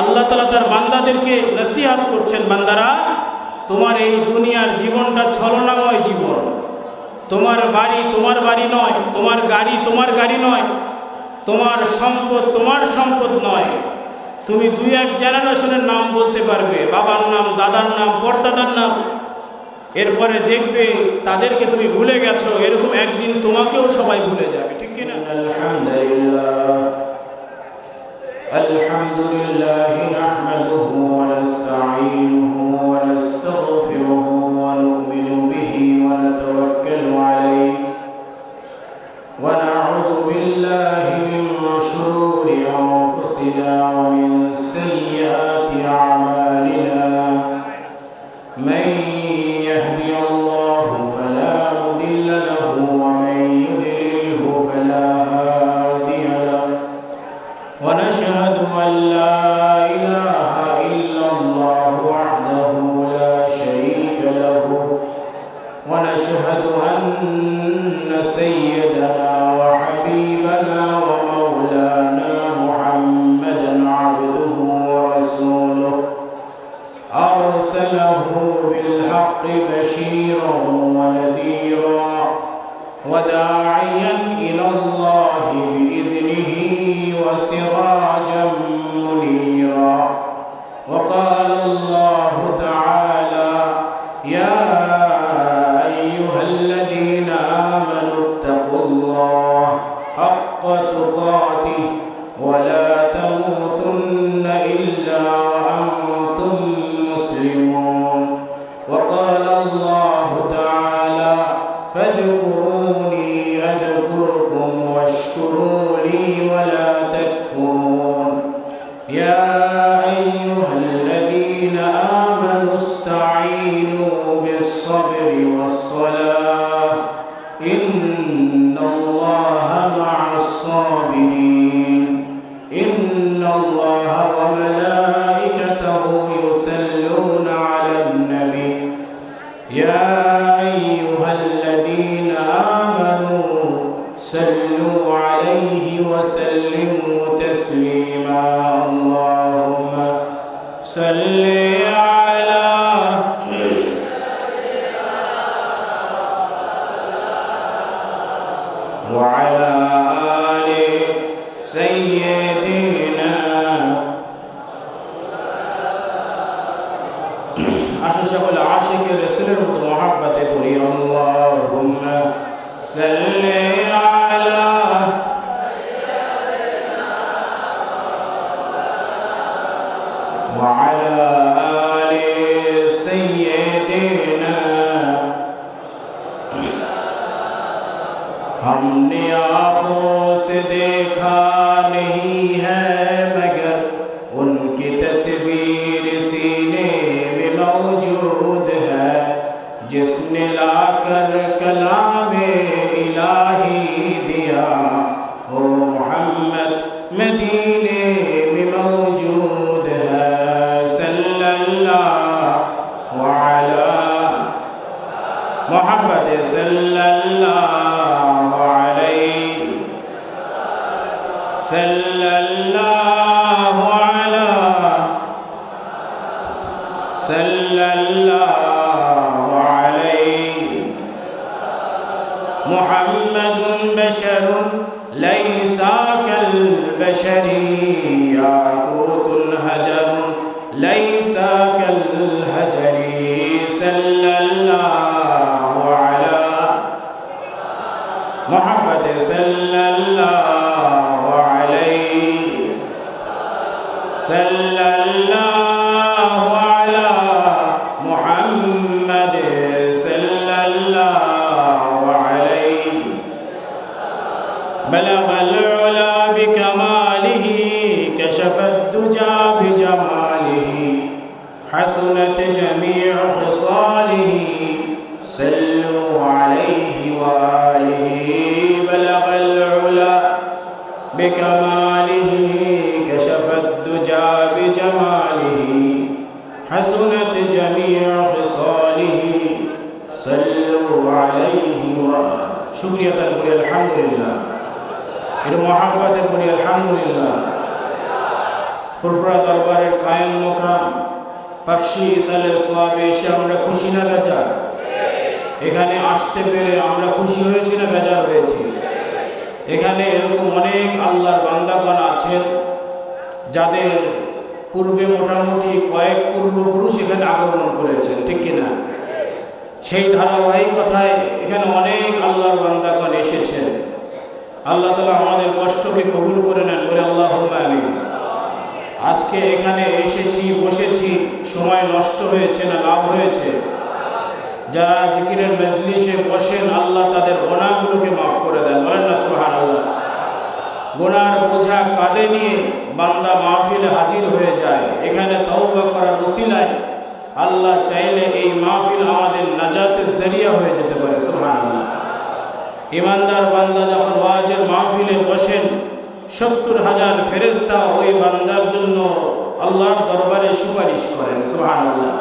আল্লাহ তাআলা তার বান্দাদেরকে নসিহত করছেন, বান্দারা তোমার এই দুনিয়ার জীবনটা ছলনাময় জীবন। তোমার বাড়ি তোমার বাড়ি নয়, তোমার গাড়ি তোমার গাড়ি নয়, তোমার সম্পদ তোমার সম্পদ নয়। তুমি দুই এক জেনারেশনের নাম বলতে পারবে, বাবার নাম, দাদার নাম, পরদাদার নাম, এরপরে দেখবে তাদেরকে তুমি ভুলে গেছো। এরকম একদিন তোমাকেও সবাই ভুলে যাবে, ঠিক কিনা? আলহামদুলিল্লাহ আলহামদুলিল্লাহ নাহমাদুহু ওয়া নাস্তাঈনুহু ওয়া নাস্তাগফিরুহু ওয়া নু'মিনু বিহি ওয়া নাতাওয়াক্কালু আলাইহি ওয়া না'উযু বিল্লাহি মিন শুরুরি আনফুসিনা ওয়া মিন সাইয়্যাতি আ'মালিনা। মান ইয়াহদিহিল্লাহু ফালা মুদিল্লা লাহু ওয়া মান ইউদ্লিলহু ফালা হাদিয়া লাহু। ওয়া নাশহাদু আন লা ইলাহা ইল্লাল্লাহু ওয়াহদাহু লা শারীকা লাহু ওয়া নাশহাদু আন্না সাইয়্যিদানা ওয়া হাবিবানা ওয়া মাওলানা মুহাম্মাদান আবদুহু ওয়া রাসূলুহু আরসালাহু বিল হাক্কি বাশীরান ওয়া নাযীরা ওয়া দাঈয়ান ইলাল্লাহি বিইذনিহি ওয়া সিরাজাম মুনীরা। ওয়া ক্বালা আল্লাহু তাআলা ইয়া আইয়ুহাল্লাযীনা আমানুত্তাকুল্লাহ হাক্কা তুকাতিহি ওয়া লা তামুতুন্না ইল্লা ওয়া আনতুম মুসলিমুন। ওয়া ক্বালা আল্লাহু তাআলা ফাযকুরুনি আযকুরকুম ওয়াশকুরু লি ওয়া লা তাকফুরুন। ইয়া আইয়ুহাল্লাযীনা আমানু ইসতাঈনু বিস-সাবরি ওয়াস-সালাহ ইন্নাল্লাহা মা'আস-সাবিরিন। ইন্নাল্লাহা ওয়া মালাইকাতাহু ইউসাল্লুনা 'আলান-নাবী ইয়া আইয়ুহাল্লাযীনা আমানু সাল্লু 'আলাইহি ওয়া সাল্লিমু তাসলিমা। আল্লাহুম্মা সাল্লি আলা ওয়া আলা আলি সাইয়্যিদিনা। আসুন সকলে আশিকে রাসূলের মতো মহব্বতে পড়ি আল্লাহুম্মা সাল্লি আলা ওয়া আলা আলি সাইয়্যিদিনা। हमने आँखों से देखा नहीं है मगर उनकी तस्वीर सीने में मौजूद है, जिसने लाकर कलामे इलाही दिया वो मोहम्मद मदीने में मौजूद है। सल्लल्लाहु अलैहि मोहब्बत सल्लल्लाहु अलैहि सल्लल्लाहु अला सल्लल्लाहु अलैहि मुहम्मदुन बशरुन लैसा कल बशरी याकूतुन हजरुन लैसा कल हजरी। सल्लल्लाहु अला मोहब्बत सल्लल्लाहु अलैहि सल्लल्लाहु अला मुहम्मद सल्लल्लाहु अलैहि। बलगल उला बिकमालिही कशफत दुजा बिजमालिही हसनत जमीअ खिसालिही सल्लु अलैहि वालिही। बलगल उला बिकमालिही कशफत दुजा बिजमालिही हसनत जमीअ खिसालिही सल्लु अलैहि वालिही। शुक्रिया तार पड़ी अल्हम्दुलिल्लाह। এটা মহাব্বতের পড়ি আলহামদুলিল্লাহ। ফুরফুরা দরবারের কায়েম মোকাম পাকশি ইসালের সোয়াবে এসে আমরা খুশি না বেজার? এখানে আসতে পেরে আমরা খুশি হয়েছি না বেজার হয়েছি? এখানে এরকম অনেক আল্লাহর বান্দাগণ আছেন যাদের পূর্বে মোটামুটি কয়েক পূর্বপুরুষ এখানে আগমন করেছেন, ঠিক কিনা? সেই ধারাবাহিকতায় এখানে অনেক আল্লাহর বান্দাগণ এসেছেন। আল্লাহ তাআলা আমাদের কষ্টকে কবুল করে নেন, বলে আল্লাহুম্মা আমিন। আজকে এখানে এসেছি, বসেছি, সময় নষ্ট হয়েছে না লাভ হয়েছে? যারা জিকিরের মজলিসে বসেন আল্লাহ তাদের গুনাহগুলোকে মাফ করে দেন, বলেন না সুবহানাল্লাহ। গুনার বোঝা কাঁধে নিয়ে বান্দা মাহফিলে হাজির হয়ে যায়। এখানে তওবা করার ওসিলায় আল্লাহ চাইলে এই মাহফিল আমাদের নাজাতের জরিয়া হয়ে যেতে পারে, সুবহানাল্লাহ। ইমানদার বান্দা যখন ওয়াজের মাহফিলে বসেন ৭০,০০০ ফেরেশতা ওই বান্দার জন্য আল্লাহর দরবারে সুপারিশ করেন, সুবহানাল্লাহ।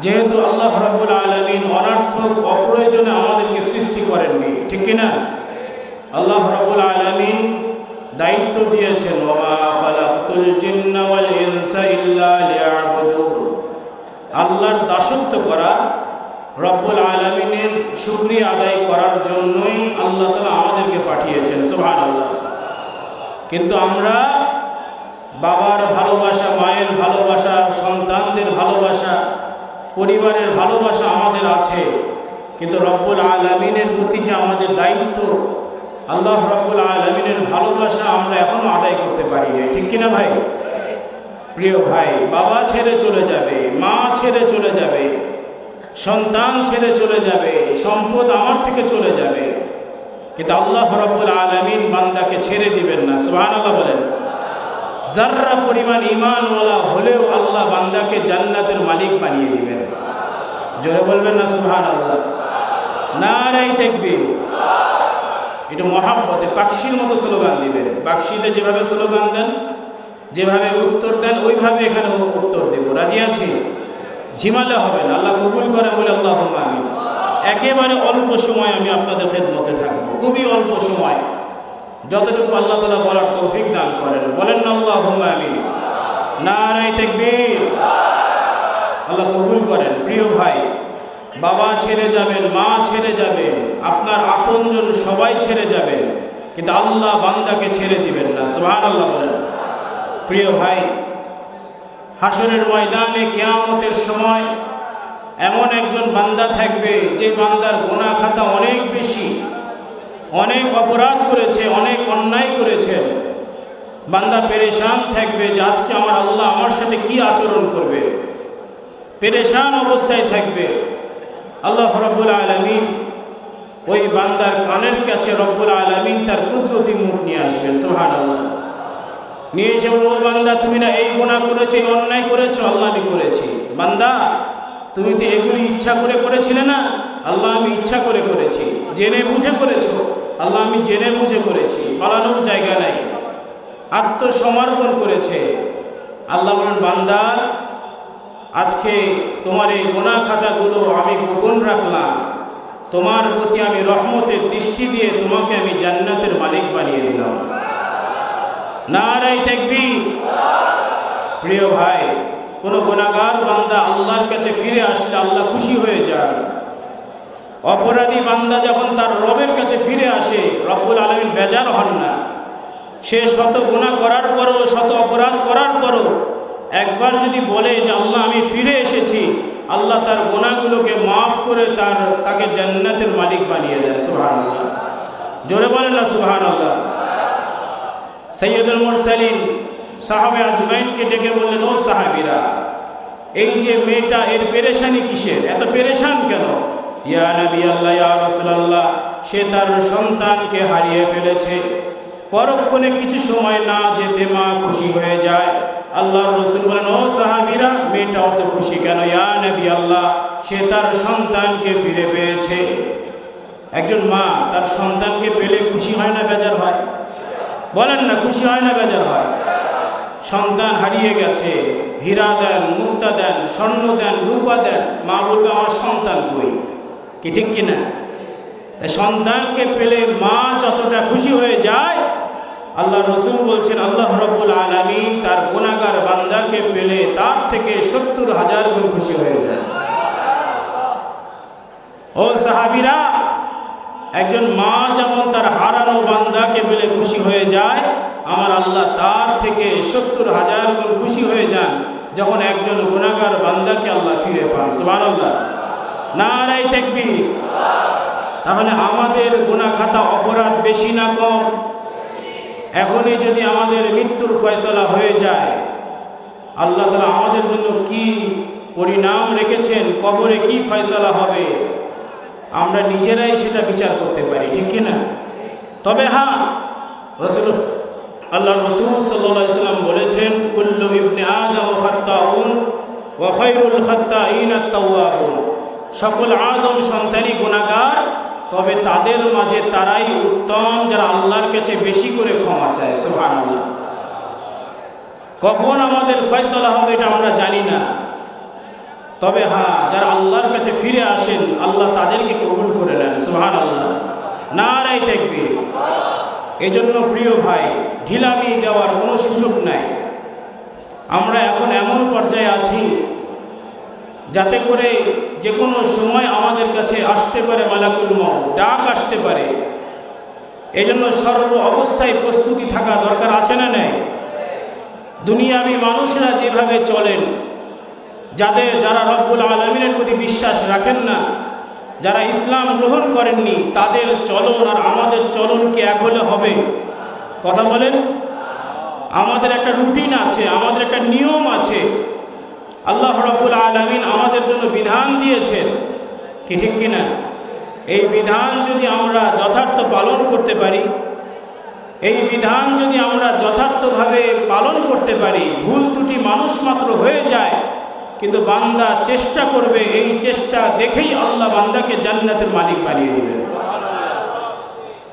যেহেতু আল্লাহ রাব্বুল আলামিন অনর্থক অপ্রয়োজনে আমাদেরকে সৃষ্টি করেননি, ঠিক কিনা? আল্লাহ রাব্বুল আলামিন দায়িত্ব দিয়েছেন, ওয়া খালাকতুল জিন্না ওয়াল ইনসা ইল্লা লিয়াবুদুন। আল্লাহর দাসত্ব করা, রব্বুল আলামিনের শুকরিয়া আদায় করার জন্যই আল্লাহ তাআলা আমাদেরকে পাঠিয়েছেন, সুবহানাল্লাহ। কিন্তু আমরা বাবার ভালোবাসা, মায়ের ভালোবাসা, সন্তানদের ভালোবাসা, পরিবারের ভালোবাসা আমাদের আছে, কিন্তু রব্বুল আলামিনের প্রতি যে আমাদের দায়িত্ব, আল্লাহ রব্বুল আলামিনের ভালোবাসা আমরা এখনও আদায় করতে পারি না, ঠিক কিনা ভাই? প্রিয় ভাই, বাবা ছেড়ে চলে যাবে, মা ছেড়ে চলে যাবে, সন্তান ছেড়ে চলে যাবে, সম্পদ আমার থেকে চলে যাবে, কিন্তু আল্লাহ রব্বুল আলামিন বান্দাকে ছেড়ে দিবেন না, সুবহানাল্লাহ বলেন। যাররা পরিমাণ ঈমানওয়ালা হলেও আল্লাহ বান্দাকে জান্নাতের মালিক বানিয়ে দিবেন। জোরে বলবেন না সুবহানাল্লাহ? নারায়ে তাকবীর। এটা মহাব্বতে পাকশির মতো স্লোগান দিবেন। পাকশিতে যেভাবে স্লোগান দেন, যেভাবে উত্তর দেন, ওইভাবে এখানে উত্তর দেব। রাজি আছি? ঝিমালে হবে না। আল্লাহ কবুল করে, বলে আল্লাহুম্মা আমিন। একেবারে অল্প সময় আমি আপনাদের খেদমতে থাকবো, খুবই অল্প সময়, যতটুকু আল্লাহ তাআলা বলার তৌফিক দান করেন, বলেন না আল্লাহুম্মা আমিন। নারায়ে তাকবীর। আল্লাহ কবুল করেন। প্রিয় ভাই, বাবা ছেড়ে যাবেন, মা ছেড়ে যাবেন, আপনার আপনজন সবাই ছেড়ে যাবেন, কিন্তু আল্লাহ বান্দাকে ছেড়ে দিবেন না, সুবহানাল্লাহ বলেন। প্রিয় ভাই, হাসরের ময়দানে কিয়ামতের সময় এমন একজন বান্দা থাকবে যে বান্দার গুনাহ খাতা অনেক বেশি, অনেক অপরাধ করেছে, অনেক অন্যায় করেছে। বান্দা পেরেশান থাকবে যে আজকে আমার আল্লাহ আমার সাথে কি আচরণ করবে, পেরেশান অবস্থায় থাকবে। আল্লাহ রব্বুল আলামিন ওই বান্দার কানের কাছে রব্বুল আলামিন তার কুদরতি মুখ নিয়ে আসবেন, সুবহানাল্লাহ। নিয়ে এসে বলবো, বান্দা তুমি না এই গুনাহ করেছো, এই অন্যায় করেছো? আল্লাহ আমি করেছি। বান্দা তুমি তো এগুলি ইচ্ছা করে করেছিলে না? আল্লাহ আমি ইচ্ছা করে করেছি। জেনে বুঝে করেছো? আল্লাহ আমি জেনে বুঝে করেছি। পালানোর জায়গা নাই, আত্মসমর্পণ করেছে। আল্লাহ বলেন, বান্দা আজকে তোমার এই গুনাহ খাতাগুলো আমি গোপন রাখলাম, তোমার প্রতি আমি রহমতের দৃষ্টি দিয়ে তোমাকে আমি জান্নাতের মালিক বানিয়ে দিলাম। নারায়ে তাকবীর। প্রিয় ভাই, কোনো গুনাহগার বান্দা আল্লাহর কাছে ফিরে আসলে আল্লাহ খুশি হয়ে যান। অপরাধী বান্দা যখন তার রবের কাছে ফিরে আসে, রব্বুল আলামিন বেজার হন না। সে শত গুনাহ করার পরও, শত অপরাধ করার পরও একবার যদি বলে যে আল্লাহ আমি ফিরে এসেছি, আল্লাহ তার গুনাহগুলোকে মাফ করে তাকে জান্নাতের মালিক বানিয়ে দেন, সুবহানাল্লাহ। জোরে বলেন না সুবহানাল্লাহ। সৈয়দুল মুরসালিন সাহাবে আজমাইনকে ডেকে বললেন, ও সাহাবীরা, এই যে মেয়েটা, এর পেরেশানি কিসের? এত পেরেশান কেন? ইয়া নবী আল্লাহ, ইয়া রাসূলুল্লাহ, সে তার সন্তানকে হারিয়ে ফেলেছে। পরক্ষণে কিছু সময় না যেতে মা খুশি হয়ে যায়। আল্লাহর রাসূল বলেন, ও সাহাবীরা, মেয়েটা অত খুশি কেন? ইয়া নবী আল্লাহ, সে তার সন্তানকে ফিরে পেয়েছে। একজন মা তার সন্তানকে পেলে খুশি হয় না বেজার হয়? বলেন না, খুশি হয় না বেজার হয়? সন্তান হারিয়ে গেছে, হীরা দেন, মুক্তা দেন, স্বর্ণ দেন, রূপা দেন, মা বলবে আমার সন্তান কই? কি ঠিক কিনা? তাই সন্তানকে পেলে মা যতটা খুশি হয়ে যায়, আল্লাহ রসুল বলছেন আল্লাহ রাব্বুল আলামিন তার গুনাহগার বান্দাকে পেলে তার থেকে 70,000 গুণ খুশি হয়ে যায়। ও সাহাবীরা, একজন মা যেমন তার হারানো বান্দাকে পেলে খুশি হয়ে যায়, আমার আল্লাহ তার থেকে 70,000 গুণ খুশি হয়ে যান যখন একজন গুনাহগার বান্দাকে আল্লাহ ফিরে পান। সুবহানাল্লাহ, নারায়ে তাকবীর। তাহলে আমাদের গুনাহ খাতা অপরাধ বেশি না কম? এখনই যদি আমাদের মৃত্যুর ফয়সালা হয়ে যায়, আল্লাহ তাআলা আমাদের জন্য কি পরিণাম রেখেছেন, কবরে কি ফয়সালা হবে, আমরা নিজেরাই সেটা বিচার করতে পারি, ঠিক কি না? তবে হ্যাঁ, আল্লাহ রসুল সাল্লাল্লাহু আলাইহি ওয়াসাল্লাম বলেছেন, কুল্লু ইবনে আদম খাত্তাউন ওয়া খায়রুল খাত্তাইন আত-তাওয়াবুন। সকল আদম সন্তানই গুনাহগার, তবে তাদের মাঝে তারাই উত্তম যারা আল্লাহর কাছে বেশি করে ক্ষমা চায়। সুবহানাল্লাহ। কখন আমাদের ফয়সালা হবে এটা আমরা জানি না, তবে হ্যাঁ, যারা আল্লাহর কাছে ফিরে আসেন আল্লাহ তাদেরকে কবুল করে নেন। সুবহানাল্লাহ, নারায়ে তাকবীর। এজন্য প্রিয় ভাই, ঢিলামি দেওয়ার কোনো সুযোগ নাই। আমরা এখন এমন পর্যায়ে আছি যাতে করে যে কোনো সময় আমাদের কাছে আসতে পারে মালাকুল মউত, ডাক আসতে পারে। এজন্য সর্ব অবস্থায় প্রস্তুতি থাকা দরকার, আছে না নাই? দুনিয়াবি মানুষরা যেভাবে চলেন, যারা রব্বুল আলামিনের প্রতি বিশ্বাস রাখেন না, যারা ইসলাম গ্রহণ করেননি, তাদের চলন আর আমাদের চলন কি এক হলে হবে? কথা বলেন। আমাদের একটা রুটিন আছে, আমাদের একটা নিয়ম আছে। আল্লাহ রাব্বুল আলামিন আমাদের জন্য বিধান দিয়েছেন, কি ঠিক কিনা? এই বিধান যদি আমরা যথার্থ পালন করতে পারি, এই বিধান যদি আমরা যথার্থভাবে পালন করতে পারি, ভুল ত্রুটি মানুষ মাত্র হয়ে যায়, কিন্তু বান্দা চেষ্টা করবে, এই চেষ্টা দেখেই আল্লাহ বান্দাকে জান্নাতের মালিক বানিয়ে দিবেন,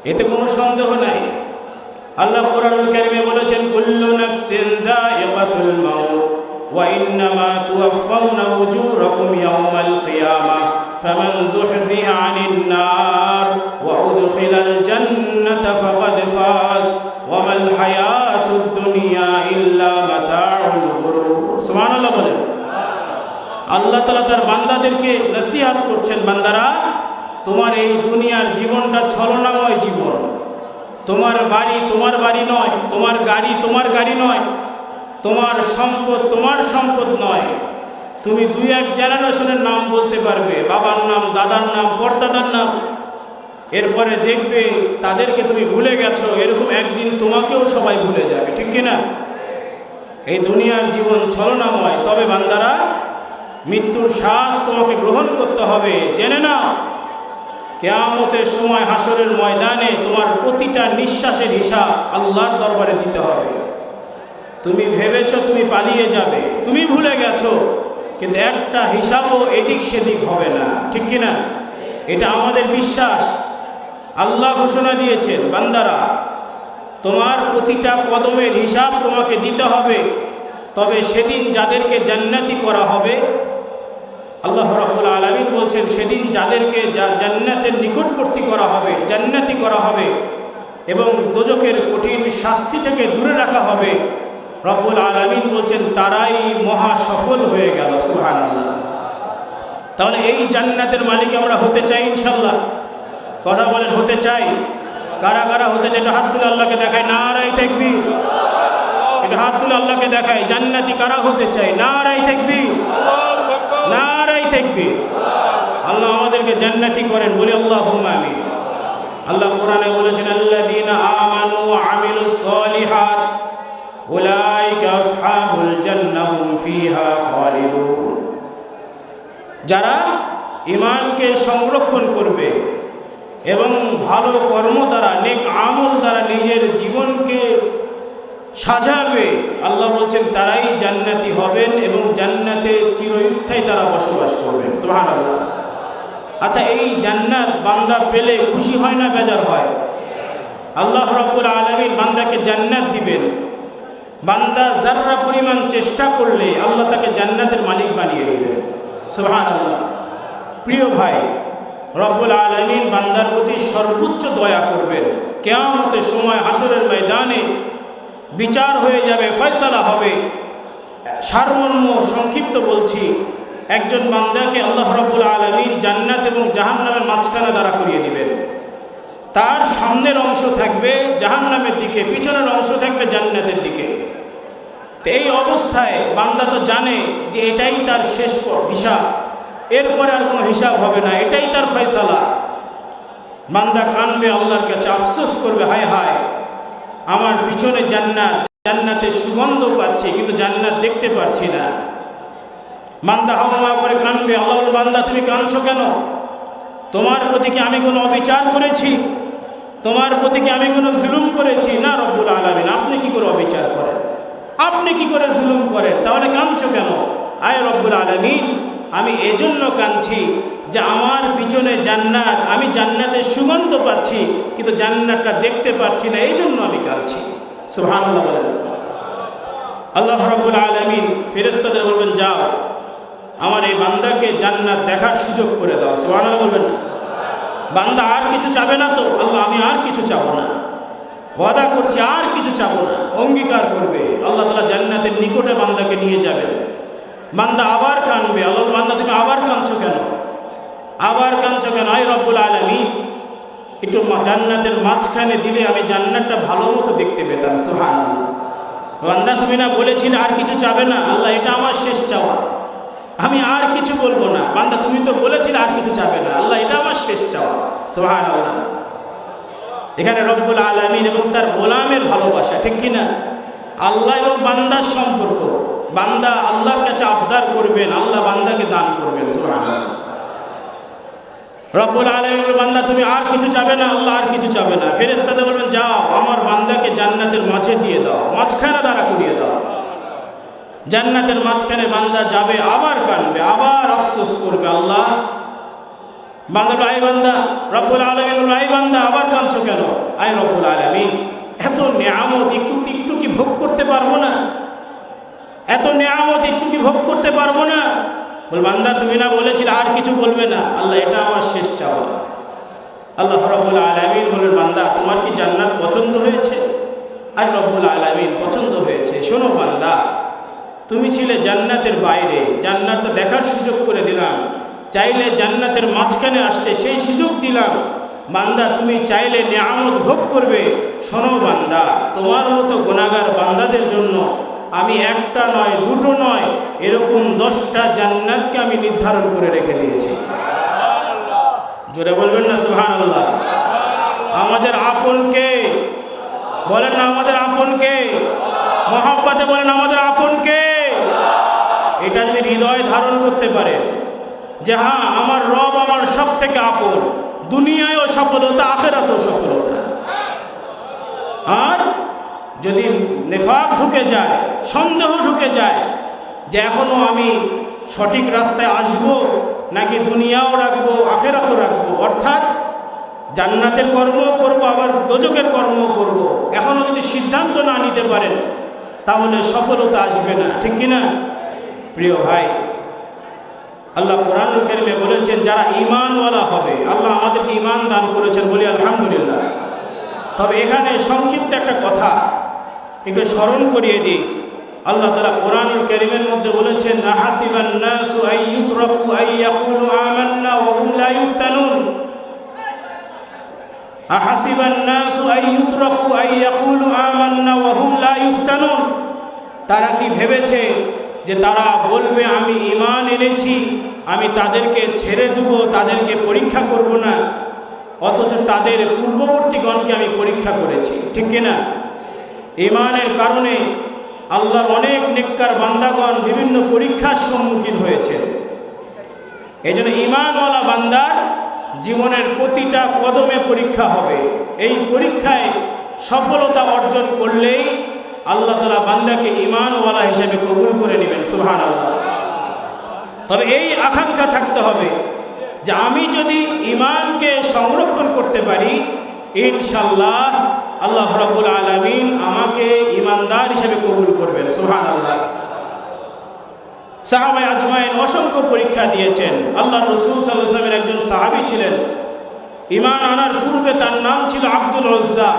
এতে কোনো সন্দেহ নাই। আল্লাহ কোরআনুল কারীমে বলেছেন, কুল্লু নাফসিন যায়িকাতুল মাউত ওয়া ইন্নামা তুওয়াফাউনা উজুরাকুম ইয়াওমাল কিয়ামাহ ফামান যুহজিহা আনিন নার ওয়া উদখিলাল জান্নাতা ফাকাদ ফাজ ওয়া মাল হায়াতুদ দুনিয়া ইল্লা মাতাউল গুরুর। সুবহানাল্লাহ বলেন। আল্লাহ তাআলা তার বান্দাদেরকে নসিহত করছেন, বান্দারা, তোমার এই দুনিয়ার জীবনটা ছলনাময় জীবন। তোমার বাড়ি তোমার বাড়ি নয়, তোমার গাড়ি তোমার গাড়ি নয়, তোমার সম্পদ তোমার সম্পদ নয়। তুমি 2-1 জেনারেশনের নাম বলতে পারবে, বাবার নাম, দাদার নাম, পরদাদার নাম, এরপরে দেখবে তাদেরকে তুমি ভুলে গেছো। এরকম একদিন তোমাকেও সবাই ভুলে যাবে, ঠিক কিনা? এই দুনিয়ার জীবন ছলনাময়। তবে বান্দারা, মৃত্যুর স্বাদ তোমাকে গ্রহণ করতে হবে। জেনে নাও, কিয়ামতের সময় হাসরের ময়দানে তোমার প্রতিটা নিঃশ্বাসের হিসাব আল্লাহর দরবারে দিতে হবে। তুমি ভেবেছো তুমি পালিয়ে যাবে, তুমি ভুলে গেছো, কিন্তু একটা হিসাবও এদিক সেদিক হবে না, ঠিক কিনা? এটা আমাদের বিশ্বাস। আল্লাহ ঘোষণা দিয়েছেন, বান্দারা, তোমার প্রতিটা কদমের হিসাব তোমাকে দিতে হবে। তবে সেদিন যাদেরকে জান্নাতি করা হবে, আল্লাহ রাব্বুল আলামিন বলছেন, সেদিন যাদেরকে জান্নাতের নিকটবর্তী করা হবে, জান্নাতি করা হবে এবং দোজখের কঠিন শাস্তি থেকে দূরে রাখা হবে, রব্বুল আলামিন বলছেন তারাই মহা সফল হয়ে গেল। সুবহানাল্লাহ। তাহলে এই জান্নাতের মালিক আমরা হতে চাই ইনশাআল্লাহ। কথা বলেন, হতে চাই? কারা কারা হতে চাই? এটা হাত তুলে আল্লাহকে দেখায়, নারায়ে তাকবীর। এটা হাত তুলে আল্লাহকে দেখায়, জান্নাতি কারা হতে চাই? নারায়ে তাকবীর, নারায়ে তাকবীর। আল্লাহ আমাদেরকে জান্নাতি করেন, বলি আল্লাহুম্মা আমিন। আল্লাহ কোরআনে বলেছেন, আল্লাযীনা আমানু ওয়া আমিলুস সালিহাত উলাইকা আসহাবুল জান্নাহ হুম ফিহা খালিদুন। যারা ঈমানকে সংরক্ষণ করবে এবং ভালো কর্ম দ্বারা, নেক আমল দ্বারা নিজের জীবনকে সাজাবে, আল্লাহ বলছেন তারাই জান্নাতি হবেন এবং জান্নাতে চিরস্থায়ী তারা বসবাস করবেন। সুবহানাল্লাহ। আচ্ছা, এই জান্নাত বান্দা পেলে খুশি হয় না বেজার হয়? আল্লাহ রাব্বুল আলামিন বান্দাকে জান্নাত দিবেন। বান্দা যাররা পরিমাণ চেষ্টা করলে আল্লাহ তাকে জান্নাতের মালিক বানিয়ে দিবেন। সুবহানাল্লাহ। প্রিয় ভাই, রব্বুল আলামিন বান্দার প্রতি সর্বোচ্চ দয়া করবেন। কিয়ামতের সময় হাসরের ময়দানে বিচার হয়ে যাবে, ফয়সালা হবে। সারমর্ম সংক্ষিপ্ত বলছি, একজন বান্দাকে আল্লাহ রব্বুল আলামিন জান্নাত এবং জাহান্নামের মাঝখানে দাঁড়া করিয়ে দিবেন। তার সামনের অংশ থাকবে জাহান্নামের দিকে, পিছনের অংশ থাকবে জান্নাতের দিকে। তো এই অবস্থায় বান্দা তো জানে যে এটাই তার শেষ হিসাব, এরপরে আর কোনো হিসাব হবে না, এটাই তার ফয়সালা। বান্দা কানবে, আল্লাহর কাছে আফসোস করবে, হায় হায় আমার পিছনে জান্নাত, জান্নাতের সুগন্ধ পাচ্ছি কিন্তু জান্নাত দেখতে পারছি না। বান্দা হাওয়া করে কানবে, আল্লাহ বান্দা তুমি কাঁদছো কেন? তোমার প্রতি কি আমি কোনো অবিচার করেছি? তোমার প্রতি কি আমি কোনো জুলুম করেছি? না রব্বুল আলামিন, আপনি কি করে অবিচার করেন, আপনি কি করে জুলুম করেন, তাহলে কাঁদছো কেন? আয় রব্বুল আলামিন, আমি এজন্য কাঁদছি যে আমার পিছনে জান্নাত, আমি জান্নাতের সুগন্ধ পাচ্ছি কিন্তু জান্নাতটা দেখতে পাচ্ছি না, এই জন্য আমি কাঁদছি। সুবহানাল্লাহ বলেন। আল্লাহ রাব্বুল আলামিন ফেরেশতাদের বলবেন, যাও আমার এই বান্দাকে জান্নাত দেখার সুযোগ করে দাও। সুবহানাল্লাহ বলবেন না? বান্দা আর কিছু চাবে না তো? আল্লাহ আমি আর কিছু চাবো না, ওয়াদা করছি আর কিছু চাবো না, অঙ্গীকার করবে। আল্লাহ তাআলা জান্নাতের নিকটে বান্দাকে নিয়ে যাবেন। বান্দা আবার কাঁদবে, আল্লাহ বান্দা তুমি আবার কাঁদছো কেন, আবার কাঁদছো কেন? আয় রব্বুল আলামিন, একটু জান্নাতের মাঝখানে দিলে আমি জান্নাতটা ভালো মতো দেখতে পেতাম। সুবহানাল্লাহ। বান্দা তুমি না বলেছিলে আর কিছু চাবে না? আল্লাহ এটা আমার শেষ চাওয়া, আমি আর কিছু বলবো না। বান্দা তুমি তো বলেছিলে আর কিছু চাবে না, আল্লাহ এটা আমার শেষ চাওয়া। সুবহানাল্লাহ। এখানে রব্বুল আলামিন এবং তার গোলামের ভালোবাসা, ঠিক কিনা? আল্লাহ এবং বান্দার সম্পর্ক, বান্দা আল্লাহর কাছে আবদার করবেন, আল্লাহ বান্দাকে দান করবেন। সুবহানাল্লাহ। রব্বুল আলামিন, বান্দা তুমি আর কিছু চাবে না? আল্লাহ আর কিছু চাবে না। ফেরেশতাদের বলবেন, যাও আমার বান্দাকে জান্নাতের মাঝে দিয়ে দাও, মাঝখানে দাঁড়া করিয়ে দাও। জান্নাতের মাঝখানে বান্দা যাবে, আবার কাঁদবে, আবার আফসোস করবে। আল্লাহ বান্দা, আই বান্দা, রব্বুল আলামিন আই বান্দা আবার কাঁদছো কেন? আয় রব্বুল আলামিন, এত নেয়ামত একটু কি ভোগ করতে পারবো না? এত নেয়ামত একটু কি ভোগ করতে পারবো না? বল বান্দা তুমি না বলেছিলে আর কিছু বলবে না? আল্লাহ এটা আমার শেষ চাওয়া। আল্লাহ রব্বুল আলামিন বলেন, বান্দা তোমার কি জান্নাত পছন্দ হয়েছে? আয় রব্বুল আলামিন, পছন্দ হয়েছে। শোনো বান্দা, তুমি ছিলে জান্নাতের বাইরে, জান্নাতটা দেখার সুযোগ করে দিলাম। চাইলে জান্নাতের মাঝখানে আসতে সেই সুযোগ দিলাম। বান্দা তুমি চাইলে নিয়ামত ভোগ করবে। শোনো বান্দা, তোমার মতো গুনাহগার বান্দাদের জন্য আমি একটা নয়, দুটো নয়, এরকম 10টা জান্নাতকে আমি নির্ধারণ করে রেখে দিয়েছি। জোরে বলবেন না সুবহানাল্লাহ? আমাদের আপন কে? বলেন না আমাদের আপন কে? মহব্বতে বলেন আমাদের আপন কে? এটা যদি হৃদয় ধারণ করতে পারে যে হ্যাঁ আমার রব আমার সব থেকে আপন, দুনিয়ায়ও সফলতা, আখিরাতেও সফলতা। আর যদি নেফাক ঢুকে যায়, সন্দেহ ঢুকে যায় যে এখনও আমি সঠিক রাস্তায় আসব নাকি দুনিয়াও রাখবো আখিরাতও রাখবো, অর্থাৎ জান্নাতের কর্ম করব আবার দোজখের কর্ম করব, এখনও যদি সিদ্ধান্ত না নিতে পারেন তাহলে সফলতা আসবে না, ঠিক কিনা? প্রিয় ভাই, আল্লাহ কোরআনুল কারীমে বলেছেন যারা ঈমানওয়ালা হবে, আল্লাহ আমাদেরকে ঈমান দান করেছেন, বলি আলহামদুলিল্লাহ। তবে এখানে সংক্ষিপ্ত একটা কথা একটু স্মরণ করিয়ে দিই। আল্লাহ তাআলা কোরআনুল কারীমের মধ্যে বলেছেন, আহাসিবান নাসু আইয়ুতরাকু আইয়াকুলু আমান্না ওয়া হুম লা ইফতানুন। আহাসিবান নাসু আইয়ুতরাকু আইয়াকুলু আমান্না ওয়া হুম লা ইফতানুন। তারা কি ভেবেছে যে তারা বলবে আমি ঈমান এনেছি, আমি তাদেরকে ছেড়ে দেবো, তাদেরকে পরীক্ষা করব না, অথচ তাদের পূর্ববর্তীগণকে আমি পরীক্ষা করেছি, ঠিক কিনা? ঈমানের কারণে আল্লাহর অনেক নেককার বান্দাগণ বিভিন্ন পরীক্ষার সম্মুখীন হয়েছে। এই জন্য ঈমানওয়ালা বান্দার জীবনের প্রতিটা কদমে পরীক্ষা হবে। এই পরীক্ষায় সফলতা অর্জন করলেই আল্লাহ তাআলা বান্দাকে ঈমানওয়ালা হিসেবে কবুল করে নেবেন। সুবহানাল্লাহ। তবে এই আকাঙ্ক্ষা থাকতে হবে যে আমি যদি ঈমানকে সংরক্ষণ করতে পারি, ইনশাআল্লাহ আল্লাহ রাব্বুল আলামিন আমাকে ঈমানদার হিসেবে কবুল করবেন। সুবহানাল্লাহ। সাহাবায়ে আজমাইন অসংখ্য পরীক্ষা দিয়েছেন। আল্লাহ রসুল সাল্লাল্লাহু আলাইহি ওয়াসাল্লামের একজন সাহাবী ছিলেন, ঈমান আনার পূর্বে তার নাম ছিল আব্দুল উজ্জা।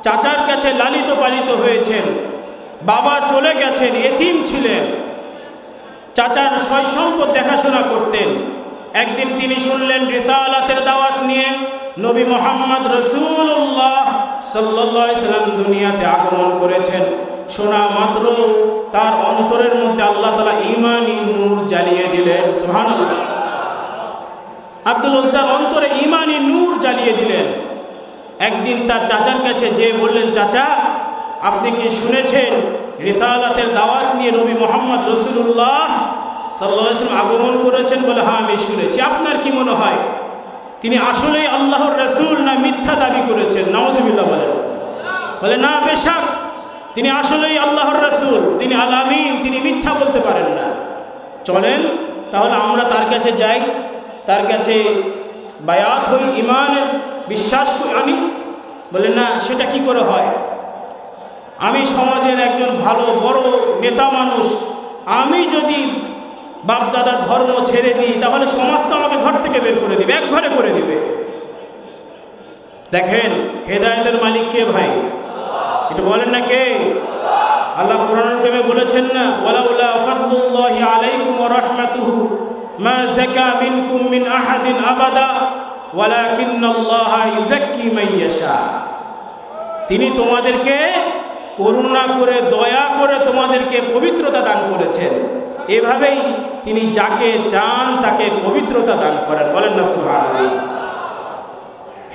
চাচার কাছে লালিত পালিত হয়েছেন, বাবা চলে গেছেন, এতিম ছিলেন, চাচার সয় সম্পদ দেখাশোনা করতেন। একদিন তিনি শুনলেন রিসালাতের দাওয়াত নিয়ে নবী মুহাম্মদ রাসূলুল্লাহ সাল্লাল্লাহু আলাইহি সাল্লাম দুনিয়াতে আগমন করেছেন। শোনা মাত্র তার অন্তরের মধ্যে আল্লাহ তাআলা ঈমানী নূর জ্বালিয়ে দিলেন। সুবহানাল্লাহ। আব্দুল উজ্জার অন্তরে ঈমানী নূর জ্বালিয়ে দিলেন। একদিন তার চাচার কাছে যেয়ে বললেন, চাচা আপনি কি শুনেছেন রিসালাতের দাওয়াত নিয়ে নবী মুহাম্মদ রাসূলুল্লাহ সাল্লাল্লাহু আলাইহি ওয়াসাল্লাম আগমন করেছেন? বলে, হ্যাঁ আমি শুনেছি। আপনার কি মনে হয় তিনি আসলেই আল্লাহর রাসূল না মিথ্যা দাবি করেছেন? নাউজুবিল্লাহ বলেন। বলে, না, বেশক তিনি আসলেই আল্লাহর রাসূল, তিনি আল আমিন, তিনি মিথ্যা বলতে পারেন না। চলেন তাহলে আমরা তার কাছে যাই, তার কাছে বায়াত হই, ঈমানের বিশ্বাস আনি। বলে, না, সেটা কি করে হয়? আমি সমাজের একজন ভালো বড় নেতা মানুষ, আমি যদি বাপদাদার ধর্ম ছেড়ে দিই তাহলে সমাজ তো আমাকে ঘর থেকে বের করে দিবে, এক ঘরে করে দিবে। দেখেন হেদায়েতের মালিক কে ভাই? এটা বলেন না কে? আল্লাহ কোরআনুল কারীমে বলেছেন না, ওয়ালাউলা ফাদলুল্লাহি আলাইকুম ওয়া রাহমাতুহু মা যাকা মিনকুম মিন আহাদিন আবাদা ওয়ালাকিন্নাল্লাহা ইউযাক্কি মান ইয়াশা। তিনি তোমাদেরকে করুণা করে দয়া করে তোমাদেরকে পবিত্রতা দান করেছেন। এভাবেই তিনি যাকে চান তাকে পবিত্রতা দান করেন। বলেন না সুবহানাল্লাহ।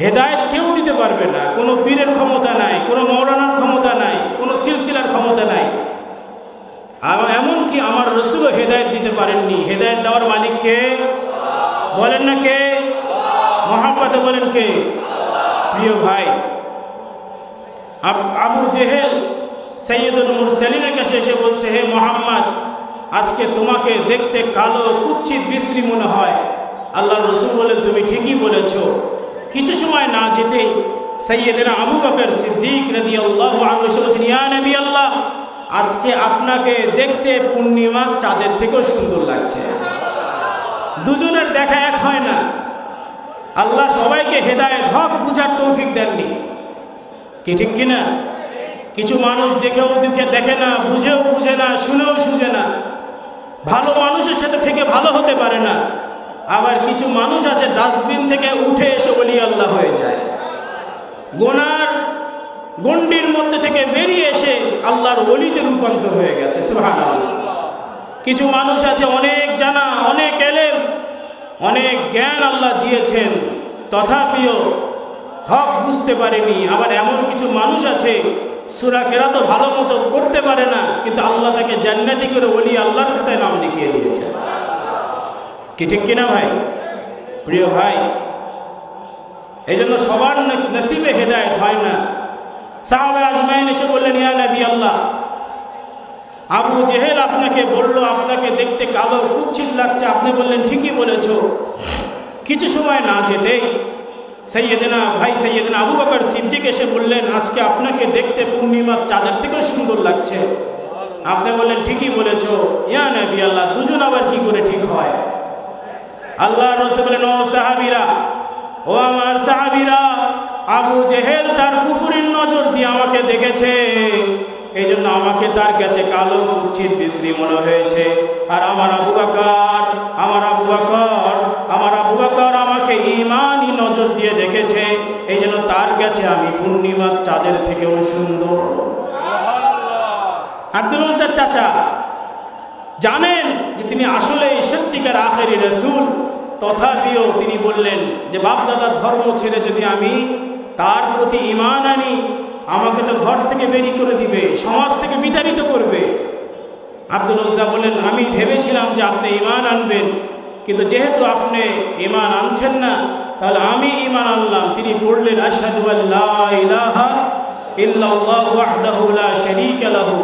হেদায়েত কেউ দিতে পারবে না, কোনো পীরের ক্ষমতা নাই, কোনো মাওলানার ক্ষমতা নাই, কোনো সিলসিলার ক্ষমতা নাই। আর এমনকি আমার রাসূলও হেদায়েত দিতে পারেননি। হেদায়েত দেওয়ার মালিক কে? বলেন না কে? মহাব্বতে বলেন কে? প্রিয় ভাই, আবু জেহেল সৈয়দুল মুরসালিনের কাছে এসে বলছে, হে মুহাম্মদ, আজকে তোমাকে দেখতে কালো কুৎসিত বিশ্রী মনে হয়। আল্লাহর রাসূল বলেন, তুমি ঠিকই বলেছ। কিছু সময় না যেতেই সাইয়েদনা আবু বকর সিদ্দিক রাদিয়াল্লাহু আনহু এসে বলছেন, ইয়া নবী আল্লাহ, আজকে আপনাকে দেখতে পূর্ণিমার চাঁদের থেকেও সুন্দর লাগছে। দুজনের দেখা এক হয় না। আল্লাহ সবাইকে হেদায়েত হক বুঝার তৌফিক দেননি, কি ঠিক কিনা? কিছু মানুষ দেখেও দেখে না, বুঝেও বুঝে না, শুনেও শুঝে না, ভালো মানুষের সাথে থেকে ভালো হতে পারে না। আবার কিছু মানুষ আছে ডাস্টবিন থেকে উঠে এসে ওলি আল্লাহ হয়ে যায়, গোনার গণ্ডির মধ্যে থেকে বেরিয়ে এসে আল্লাহর ওলিতে রূপান্তর হয়ে গেছে। সুবহানাল্লাহ। কিছু মানুষ আছে অনেক জানা, অনেক এলেম, অনেক জ্ঞান আল্লাহ দিয়েছেন, তথাপিও হক বুঝতে পারেনি। আবার এমন কিছু মানুষ আছে সূরা কেরাত ভালো মতো পড়তে পারে না, কিন্তু আল্লাহ তাকে জান্নাতি করে ওলি আল্লাহর খাতায় নাম লিখিয়ে দিয়েছে। কি ঠিক কিনা ভাই? প্রিয় ভাই, এই জন্য সবার নসিবে হেদায়েত হয় না। সাহাবা আজমাইন এসে বললেন, ইয়া নবী আল্লাহ, আবু জেহেল আপনাকে বলল আপনাকে দেখতে কালো কুৎসিত লাগছে, আপনি বললেন ঠিকই বলেছ। কিছু সময় না যেতেই সৈয়দনা আবু বকর সিদ্দিক এসে বললেন, আজকে আপনাকে দেখতে পূর্ণিমার চাঁদের থেকেও সুন্দর লাগছে। আপনি বললেন ঠিকই বলেছ। ইয়া নবী আল্লাহ, দুজন আবার কি করে ঠিক হয়? আল্লাহ রাসূল বলেন, ও সাহাবীরা, ও আমার সাহাবীরা, আবু জেহেল তার কুফরির নজর দিয়ে আমাকে দেখেছে, এই জন্য আমাকে তার কাছে কালো কুৎসিত বিশ্রী মনে হয়েছে। আর আমার আবু বকর আমাকে ঈমানি নজর দিয়ে দেখেছে, এই জন্য তার কাছে আমি পূর্ণিমার চাঁদের থেকেও সুন্দর। আব্দুল উজ্জার চাচা জানেন যে তিনি আসলে সত্যিকার আখেরি রাসূল, তথাপিও তিনি বললেন যে বাপদাদার ধর্ম ছেড়ে যদি আমি তার প্রতি ঈমান আনি, আমাকে তো ঘর থেকে বেরিয়ে করে দিবে, সমাজ থেকে বিতাড়িত করবে। আব্দুল উজ্জা বলেন, আমি ভেবেছিলাম যে আপনি ঈমান আনবেন, কিন্তু যেহেতু আপনি ঈমান আনছেন না, তাহলে আমি ঈমান আনলাম। তিনি পড়লেন, আশহাদু আল্লা ইলাহা ইল্লাল্লাহু ওয়াহদাহু লা শারীকা লাহু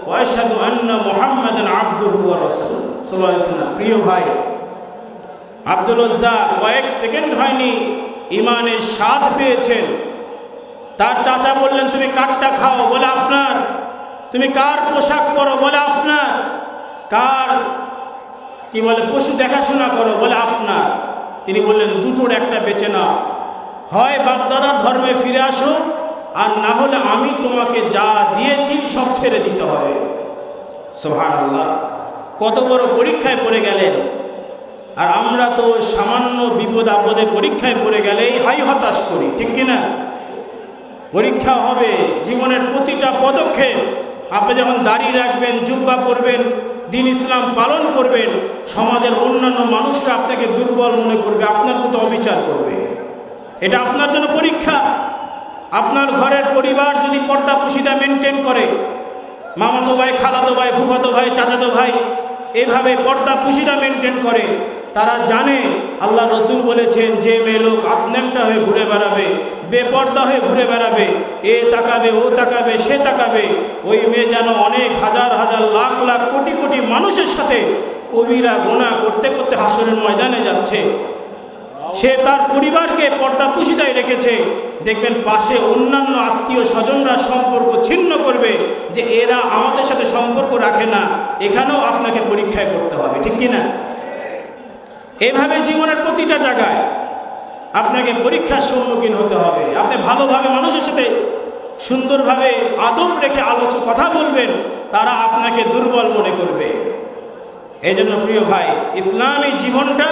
ওয়া আশহাদু আন্না মুহাম্মাদান আবদুহু ওয়া রাসূলুহু সাল্লাল্লাহু আলাইহি ওয়াসাল্লাম। প্রিয় ভাই, আব্দুল উজ্জা কয়েক সেকেন্ড হয়নি ঈমানের স্বাদ পেয়েছেন। তার চাচা বললেন, তুমি কারটা খাও? বলে আপনার। তুমি কার পোশাক পরো? বলে আপনার। কার কি বলে পশু দেখাশোনা করো? বলে আপনার। তিনি বললেন দুটোর একটা বেছে নাও, হয় বাপদাদার ধর্মে ফিরে আসো, আর না হলে আমি তোমাকে যা দিয়েছি সব ছেড়ে দিতে হবে। সুবহানাল্লাহ, কত বড় পরীক্ষায় পড়ে গেলেন। আর আমরা তো সামান্য বিপদ আপদে পরীক্ষায় পড়ে গেলেই হাই হতাশ করি, ঠিক কিনা? পরীক্ষা হবে জীবনের প্রতিটা পদক্ষেপ। আপনি যখন দাড়ি রাখবেন, জুব্বা পরবেন, দিন ইসলাম পালন করবেন, সমাজের অন্যান্য মানুষরা আপনাকে দুর্বল মনে করবে, আপনার প্রতি অবিচার করবে। এটা আপনার জন্য পরীক্ষা। আপনার ঘরের পরিবার যদি পর্দা পুশিদা মেনটেন করে, মামাতো ভাই, খালাতো ভাই, ফুফাতো ভাই, চাচাতো ভাই এভাবে পর্দা পুশিদা মেনটেন করে, তারা জানে আল্লাহ রসুল বলেছেন যে মেয়ে লোক আত্মেমটা হয়ে ঘুরে বেড়াবে, বেপর্দা হয়ে ঘুরে বেড়াবে, এ তাকাবে, ও তাকাবে, সে তাকাবে, ওই মেয়ে যেন অনেক হাজার হাজার লাখ লাখ কোটি কোটি মানুষের সাথে কবিরা গুনাহ করতে করতে হাসরের ময়দানে যাচ্ছে। সে তার পরিবারকে পর্দা পুশিদায় রেখেছে। দেখবেন পাশে অন্যান্য আত্মীয় স্বজনরা সম্পর্ক ছিন্ন করবে যে এরা আমাদের সাথে সম্পর্ক রাখে না। এখানেও আপনাকে পরীক্ষায় করতে হবে, ঠিক কিনা? এভাবে জীবনের প্রতিটা জায়গায় আপনাকে পরীক্ষার সম্মুখীন হতে হবে। আপনি ভালোভাবে মানুষের সাথে সুন্দরভাবে আদব রেখে কথা বলবেন, তারা আপনাকে দুর্বল মনে করবে। এই জন্য প্রিয় ভাই, ইসলামী জীবনটা